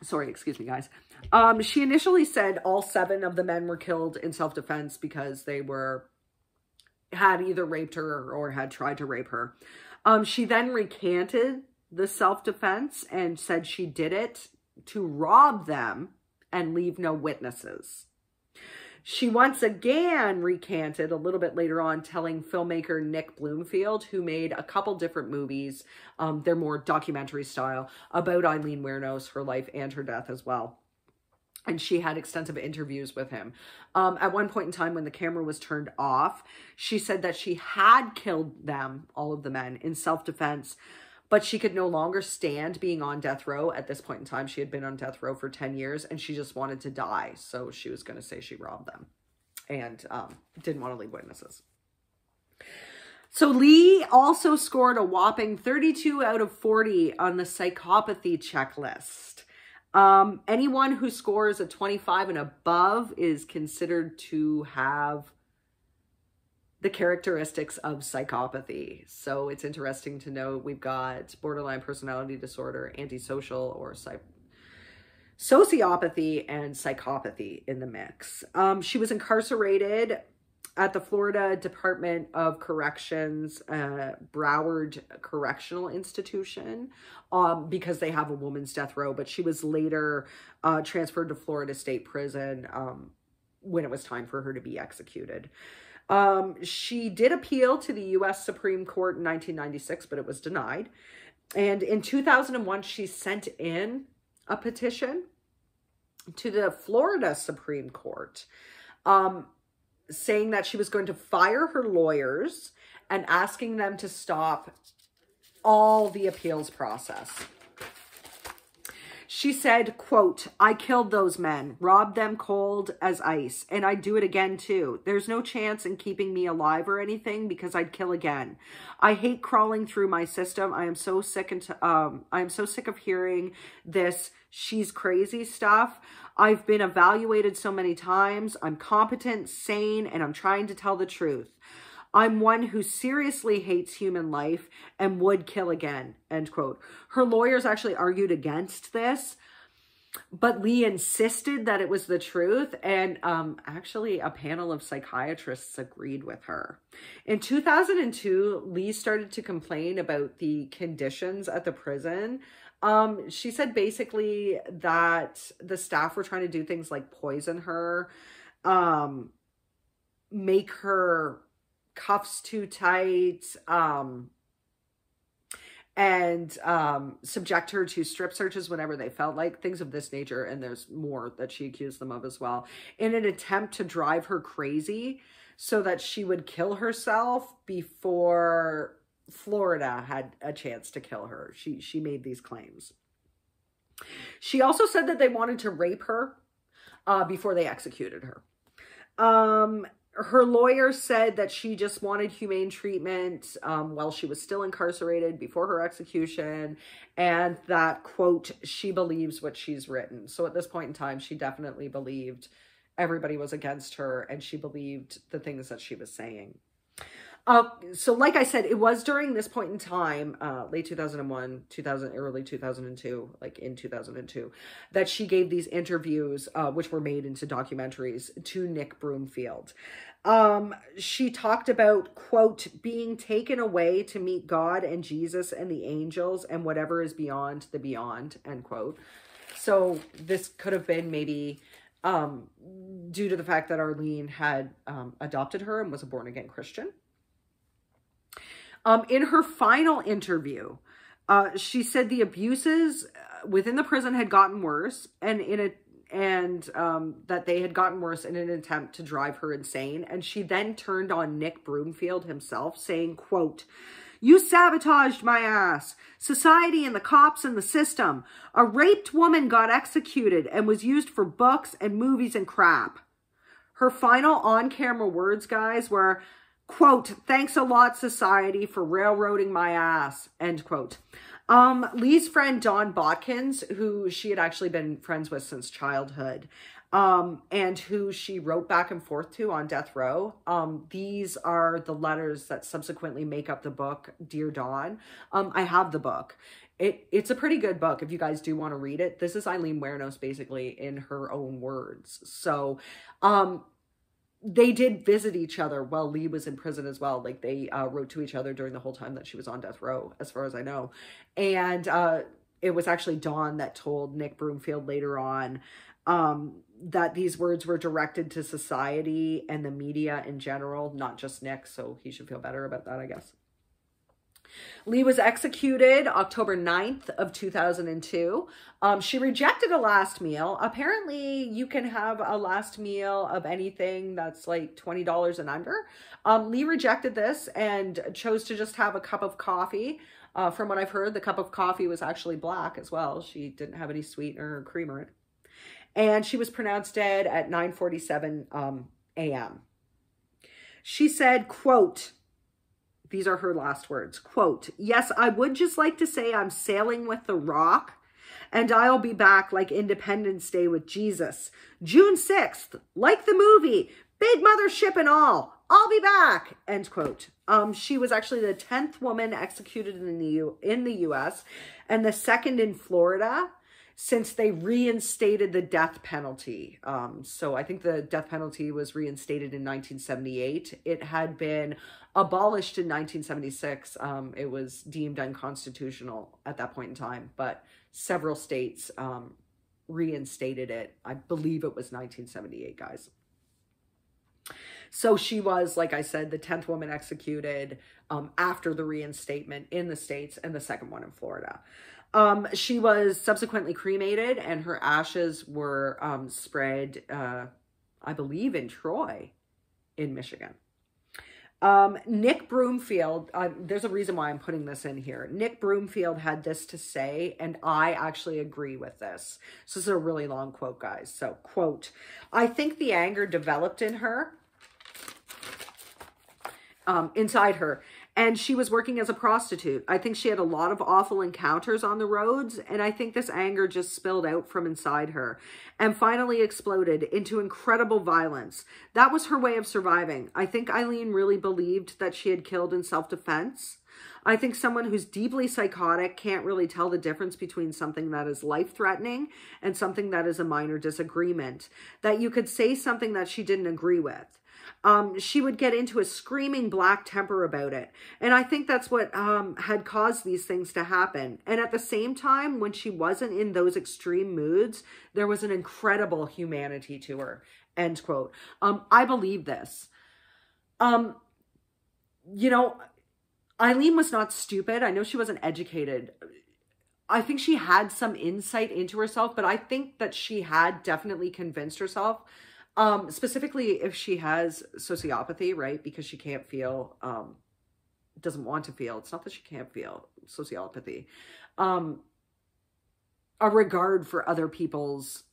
Sorry, excuse me, guys. She initially said all 7 of the men were killed in self-defense because they had either raped her or had tried to rape her. She then recanted the self-defense and said she did it to rob them and leave no witnesses. She once again recanted a little bit later on, telling filmmaker Nick Bloomfield, who made a couple different movies, they're more documentary style, about Aileen Wuornos, her life and her death as well. And she had extensive interviews with him. At one point in time when the camera was turned off, she said that she had killed them, all of the men, in self-defense, but she could no longer stand being on death row. At this point in time, she had been on death row for 10 years and she just wanted to die. So she was going to say she robbed them and didn't want to leave witnesses. So Lee also scored a whopping 32 out of 40 on the psychopathy checklist. Anyone who scores a 25 and above is considered to have the characteristics of psychopathy. So it's interesting to note we've got borderline personality disorder, antisocial or sociopathy, and psychopathy in the mix. She was incarcerated at the Florida Department of Corrections, Broward Correctional Institution, because they have a woman's death row, but she was later transferred to Florida State Prison when it was time for her to be executed. She did appeal to the U.S. Supreme Court in 1996, but it was denied. And in 2001, she sent in a petition to the Florida Supreme Court, saying that she was going to fire her lawyers and asking them to stop all the appeals process. She said, quote, "I killed those men, robbed them cold as ice, and I'd do it again too. There's no chance in keeping me alive or anything because I'd kill again. I hate crawling through my system. I am so sick of hearing this she's crazy stuff. I've been evaluated so many times. I'm competent, sane, and I'm trying to tell the truth. I'm one who seriously hates human life and would kill again," end quote. Her lawyers actually argued against this, but Lee insisted that it was the truth, and actually a panel of psychiatrists agreed with her. In 2002, Lee started to complain about the conditions at the prison. She said basically that the staff were trying to do things like poison her, make her cuffs too tight, and subject her to strip searches whenever they felt like, things of this nature. And there's more that she accused them of as well, in an attempt to drive her crazy so that she would kill herself before Florida had a chance to kill her. She made these claims. She also said that they wanted to rape her before they executed her. Her lawyer said that she just wanted humane treatment while she was still incarcerated before her execution, and that, quote, "she believes what she's written." So at this point in time, she definitely believed everybody was against her, and she believed the things that she was saying. So like I said, it was during this point in time, late 2001, early 2002, like in 2002, that she gave these interviews, which were made into documentaries, to Nick Broomfield. She talked about, quote, "being taken away to meet God and Jesus and the angels and whatever is beyond the beyond," end quote. So this could have been maybe due to the fact that Aileen had adopted her and was a born-again Christian. In her final interview, she said the abuses within the prison had gotten worse, and that they had gotten worse in an attempt to drive her insane. And she then turned on Nick Broomfield himself, saying, quote, "You sabotaged my ass. Society and the cops and the system. A raped woman got executed and was used for books and movies and crap." Her final on-camera words, guys, were, quote, "Thanks a lot, society, for railroading my ass," end quote. Lee's friend, Don Botkins, who she had actually been friends with since childhood, and who she wrote back and forth to on death row. These are the letters that subsequently make up the book, Dear Dawn. I have the book. It's a pretty good book if you guys do want to read it. This is Aileen Wuornos basically in her own words. So, they did visit each other while Lee was in prison as well. Like, they wrote to each other during the whole time that she was on death row, as far as I know. And it was actually Dawn that told Nick Broomfield later on that these words were directed to society and the media in general, not just Nick. So he should feel better about that, I guess. Lee was executed October 9th of 2002. She rejected a last meal. Apparently, you can have a last meal of anything that's like $20 and under. Lee rejected this and chose to just have a cup of coffee. From what I've heard, the cup of coffee was actually black as well. She didn't have any sweetener or creamer in it. And she was pronounced dead at 9:47 a.m. She said, quote, these are her last words, quote, "Yes, I would just like to say I'm sailing with the Rock, and I'll be back like Independence Day with Jesus. June 6th, like the movie, big mothership and all. I'll be back," end quote. She was actually the 10th woman executed in the U.S. and the second in Florida since they reinstated the death penalty. So I think the death penalty was reinstated in 1978. It had been abolished in 1976. It was deemed unconstitutional at that point in time, but several states reinstated it. I believe it was 1978, guys. So she was, like I said, the 10th woman executed after the reinstatement in the States and the second one in Florida. She was subsequently cremated, and her ashes were spread, I believe, in Troy, in Michigan. Nick Broomfield, there's a reason why I'm putting this in here. Nick Broomfield had this to say, and I actually agree with this. So this is a really long quote, guys. So, quote, "I think the anger developed in her, inside her, and she was working as a prostitute. I think she had a lot of awful encounters on the roads, and I think this anger just spilled out from inside her and finally exploded into incredible violence. That was her way of surviving. I think Aileen really believed that she had killed in self-defense. I think someone who's deeply psychotic can't really tell the difference between something that is life-threatening and something that is a minor disagreement, that you could say something that she didn't agree with. She would get into a screaming black temper about it. And I think that's what had caused these things to happen. And at the same time, when she wasn't in those extreme moods, there was an incredible humanity to her." End quote. I believe this. You know, Aileen was not stupid. I know she wasn't educated. I think she had some insight into herself, but I think that she had definitely convinced herself, specifically if she has sociopathy, right? Because she can't feel, doesn't want to feel. It's not that she can't feel, sociopathy. A regard for other people's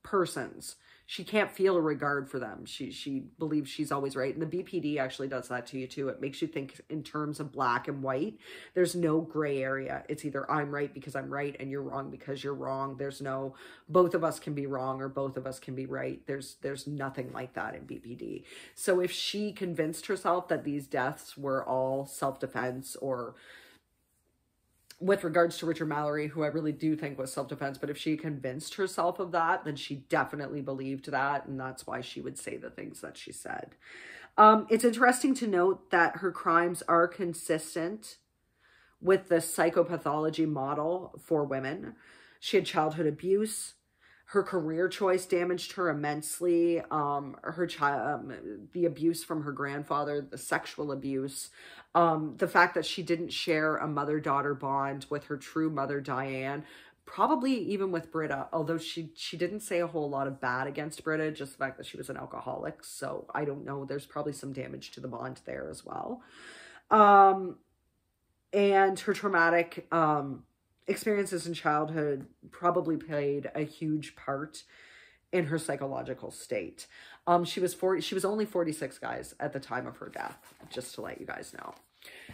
persons. She can't feel a regard for them. She believes she's always right. And the BPD actually does that to you too. It makes you think in terms of black and white. There's no gray area. It's either I'm right because I'm right and you're wrong because you're wrong. There's no both of us can be wrong or both of us can be right. There's nothing like that in BPD. So if she convinced herself that these deaths were all self-defense, or with regards to Richard Mallory, who I really do think was self-defense, but if she convinced herself of that, then she definitely believed that, and that's why she would say the things that she said. It's interesting to note that her crimes are consistent with the psychopathology model for women. She had childhood abuse. Her career choice damaged her immensely. The abuse from her grandfather, the sexual abuse, the fact that she didn't share a mother-daughter bond with her true mother, Diane, probably even with Britta, although she didn't say a whole lot of bad against Britta, just the fact that she was an alcoholic. So I don't know. There's probably some damage to the bond there as well. And her traumatic experiences in childhood probably played a huge part in her psychological state. She was only 46, guys, at the time of her death, just to let you guys know.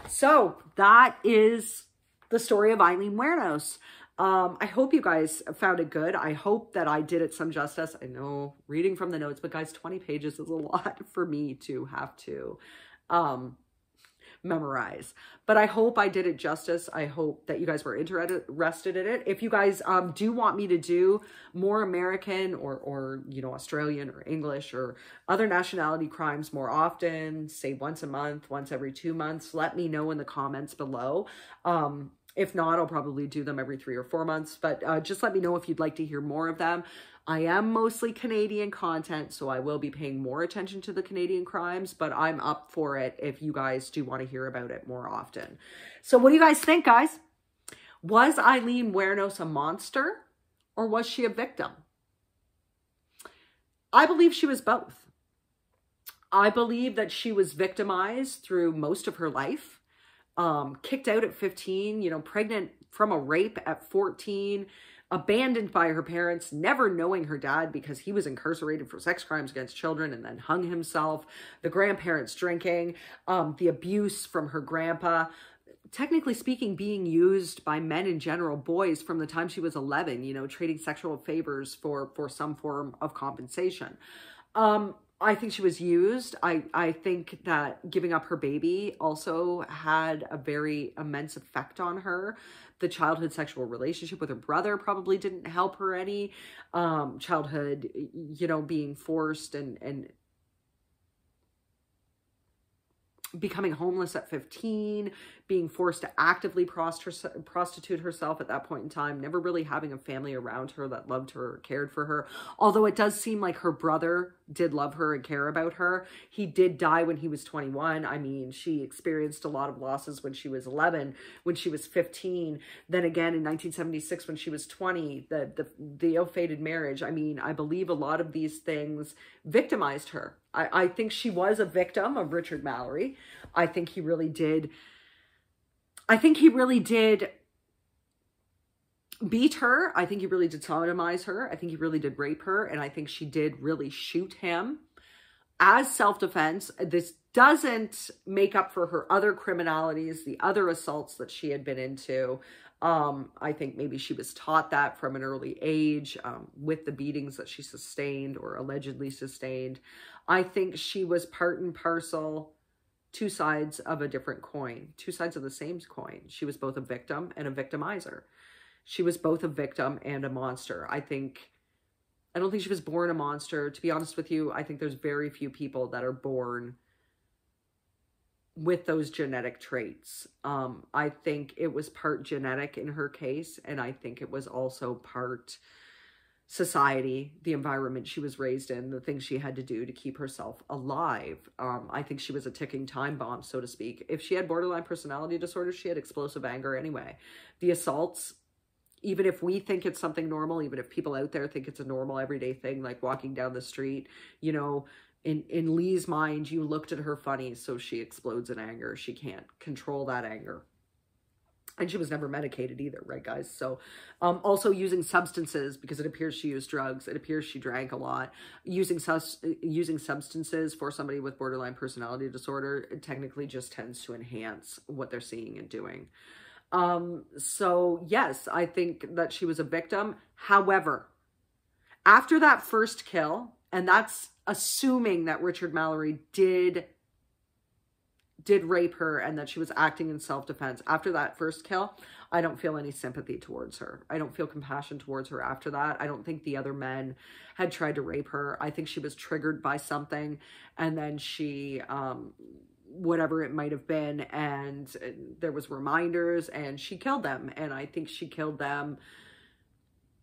So that is the story of Aileen Wuornos. I hope you guys found it good. I hope that I did it some justice. I know reading from the notes, but guys, 20 pages is a lot for me to have to memorize, but I hope I did it justice. I hope that you guys were interested in it. If you guys do want me to do more American or you know, Australian or English or other nationality crimes more often, say once a month, once every 2 months, let me know in the comments below. If not, I'll probably do them every 3 or 4 months, but just let me know if you'd like to hear more of them. I am mostly Canadian content, so I will be paying more attention to the Canadian crimes, but I'm up for it if you guys do want to hear about it more often. So what do you guys think, guys? Was Aileen Wuornos a monster, or was she a victim? I believe she was both. I believe that she was victimized through most of her life, kicked out at 15, you know, pregnant from a rape at 14, abandoned by her parents, never knowing her dad because he was incarcerated for sex crimes against children and then hung himself, the grandparents drinking, the abuse from her grandpa, technically speaking, being used by men in general, boys, from the time she was 11, you know, trading sexual favors for some form of compensation. I think she was used. I think that giving up her baby also had a very immense effect on her. The childhood sexual relationship with her brother probably didn't help her any. Childhood, you know, being forced and becoming homeless at 15, being forced to actively prostitute herself at that point in time, never really having a family around her that loved her or cared for her. Although it does seem like her brother did love her and care about her. He did die when he was 21. I mean, she experienced a lot of losses when she was 11, when she was 15. Then again, in 1976, when she was 20, the ill-fated marriage. I mean, I believe a lot of these things victimized her. I think she was a victim of Richard Mallory. I think he really did beat her. I think he really did sodomize her. I think he really did rape her. And I think she did really shoot him as self-defense. This doesn't make up for her other criminalities, the other assaults that she had been into. I think maybe she was taught that from an early age with the beatings that she sustained or allegedly sustained. I think she was part and parcel, two sides of a different coin, two sides of the same coin. She was both a victim and a victimizer. She was both a victim and a monster. I don't think she was born a monster. To be honest with you, I think there's very few people that are born with those genetic traits. I think it was part genetic in her case, and I think it was also part society, the environment she was raised in, the things she had to do to keep herself alive. I think she was a ticking time bomb, so to speak. If she had borderline personality disorder, she had explosive anger anyway. The assaults, even if we think it's something normal, even if people out there think it's a normal everyday thing, like walking down the street, you know, in Lee's mind, you looked at her funny, so she explodes in anger. She can't control that anger. And she was never medicated either, right, guys? So also using substances, because it appears she used drugs. It appears she drank a lot. Using substances for somebody with borderline personality disorder, it technically just tends to enhance what they're seeing and doing. So yes, I think that she was a victim. However, after that first kill, and that's assuming that Richard Mallory did rape her and that she was acting in self-defense. After that first kill, I don't feel any sympathy towards her. I don't feel compassion towards her after that. I don't think the other men had tried to rape her. I think she was triggered by something, and then she, whatever it might have been, and there was reminders, and she killed them. And I think she killed them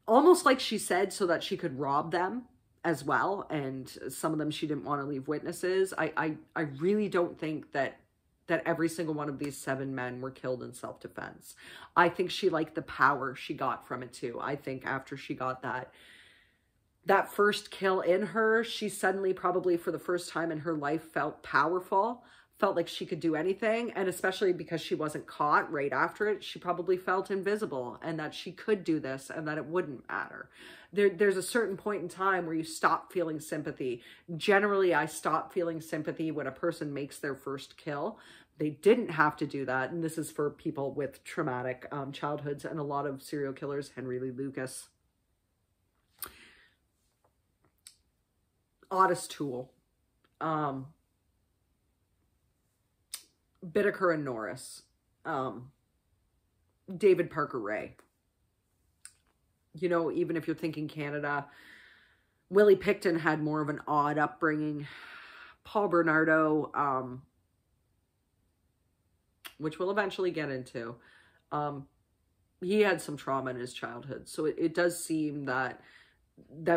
almost like she said so that she could rob them as well. And some of them she didn't want to leave witnesses. I really don't think that every single one of these 7 men were killed in self-defense. I think she liked the power she got from it too. I think after she got that first kill in her, she suddenly, probably for the first time in her life, felt powerful, felt like she could do anything. And especially because she wasn't caught right after it, she probably felt invisible and that she could do this and that it wouldn't matter. There's a certain point in time where you stop feeling sympathy. Generally, I stop feeling sympathy when a person makes their first kill. They didn't have to do that. And this is for people with traumatic childhoods, and a lot of serial killers, Henry Lee Lucas, Otis Toole, Bittaker and Norris, David Parker Ray. You know, even if you're thinking Canada, Willie Pickton had more of an odd upbringing. Paul Bernardo, which we'll eventually get into, he had some trauma in his childhood. So it does seem that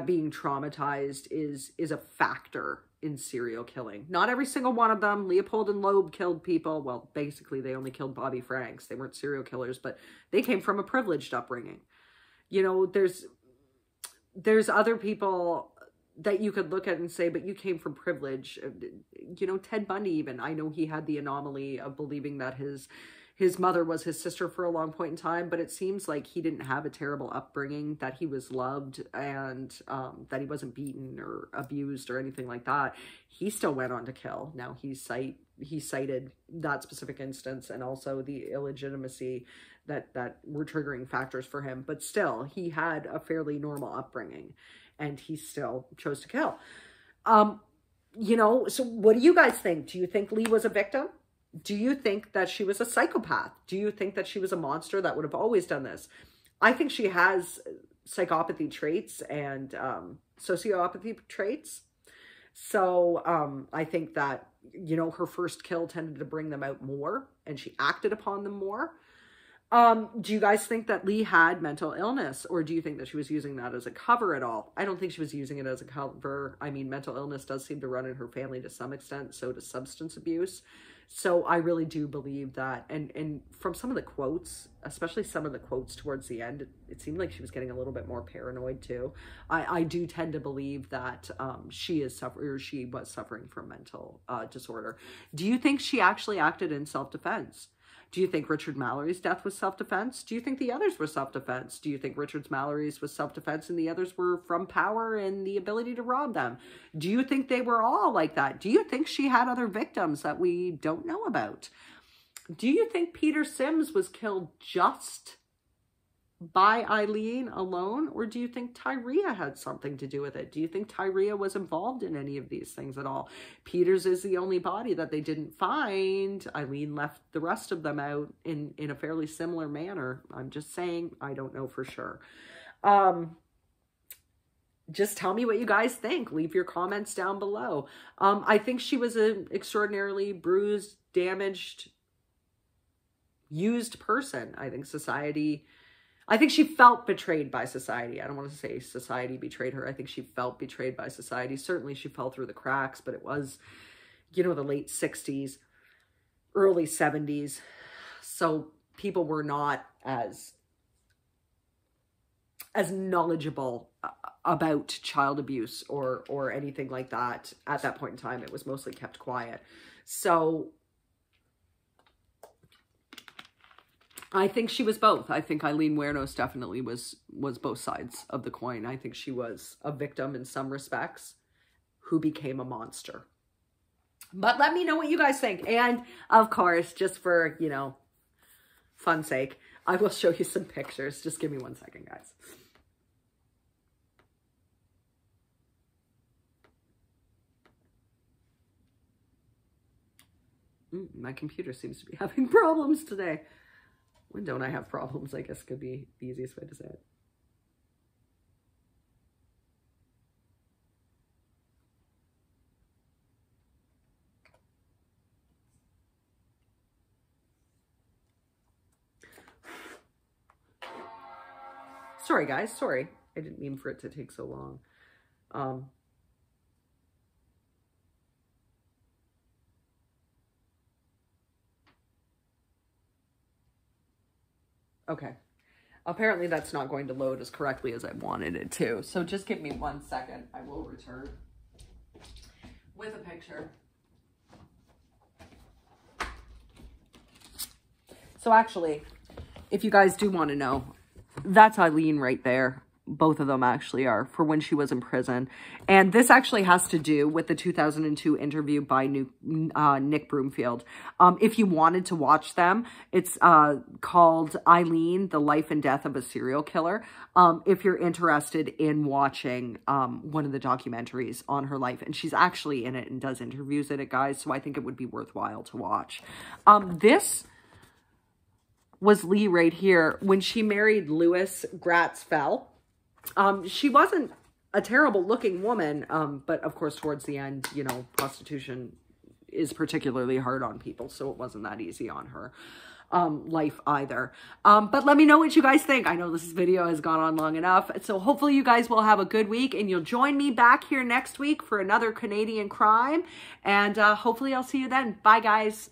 being traumatized is a factor in serial killing. Not every single one of them. Leopold and Loeb killed people. Well, basically, they only killed Bobby Franks. They weren't serial killers, but they came from a privileged upbringing. You know, there's other people that you could look at and say, but you came from privilege. You know, Ted Bundy even, I know he had the anomaly of believing that his mother was his sister for a long point in time, but it seems like he didn't have a terrible upbringing, that he was loved, and that he wasn't beaten or abused or anything like that. He still went on to kill. Now he cited that specific instance and also the illegitimacy that were triggering factors for him, but still he had a fairly normal upbringing and he still chose to kill. You know, so what do you guys think? Do you think Lee was a victim? Do you think that she was a psychopath? Do you think that she was a monster that would have always done this? I think she has psychopathy traits and sociopathy traits. So I think that, you know, her first kill tended to bring them out more, and she acted upon them more. Do you guys think that Lee had mental illness, or do you think that she was using that as a cover at all? I don't think she was using it as a cover. I mean, mental illness does seem to run in her family to some extent, so does substance abuse. So I really do believe that. And from some of the quotes, especially some of the quotes towards the end, it seemed like she was getting a little bit more paranoid too. I do tend to believe that she was suffering from mental disorder. Do you think she actually acted in self-defense? Do you think Richard Mallory's death was self-defense? Do you think the others were self-defense? Do you think Richard Mallory's was self-defense and the others were from power and the ability to rob them? Do you think they were all like that? Do you think she had other victims that we don't know about? Do you think Peter Sims was killed just by Aileen alone, or do you think Tyria had something to do with it? Do you think Tyria was involved in any of these things at all? Peter's is the only body that they didn't find. Aileen left the rest of them out in a fairly similar manner. I'm just saying, I don't know for sure. Just tell me what you guys think. Leave your comments down below. I think she was an extraordinarily bruised, damaged, used person. I think she felt betrayed by society. I don't want to say society betrayed her. I think she felt betrayed by society. Certainly she fell through the cracks, but it was, you know, the late 60s, early 70s. So people were not as knowledgeable about child abuse or anything like that at that point in time. It was mostly kept quiet. So I think she was both. I think Aileen Wuornos definitely was both sides of the coin. I think she was a victim in some respects who became a monster. But let me know what you guys think. And of course, just for, you know, fun's sake, I will show you some pictures. Just give me 1 second, guys. My computer seems to be having problems today. When don't I have problems, I guess could be the easiest way to say it. Sorry, guys. Sorry. I didn't mean for it to take so long. Okay. Apparently that's not going to load as correctly as I wanted it to. So just give me 1 second. I will return with a picture. So actually, if you guys do want to know, that's Aileen right there. Both of them actually are, for when she was in prison. And this actually has to do with the 2002 interview by Nick Broomfield. If you wanted to watch them, it's called Aileen, The Life and Death of a Serial Killer. If you're interested in watching one of the documentaries on her life. And she's actually in it and does interviews in it, guys. So I think it would be worthwhile to watch. This was Lee right here. When she married Louis Gratz-Fell, she wasn't a terrible looking woman, but of course towards the end, you know, prostitution is particularly hard on people, so it wasn't that easy on her life either. But let me know what you guys think. I know this video has gone on long enough, so hopefully you guys will have a good week, and you'll join me back here next week for another Canadian crime, and hopefully I'll see you then. Bye, guys.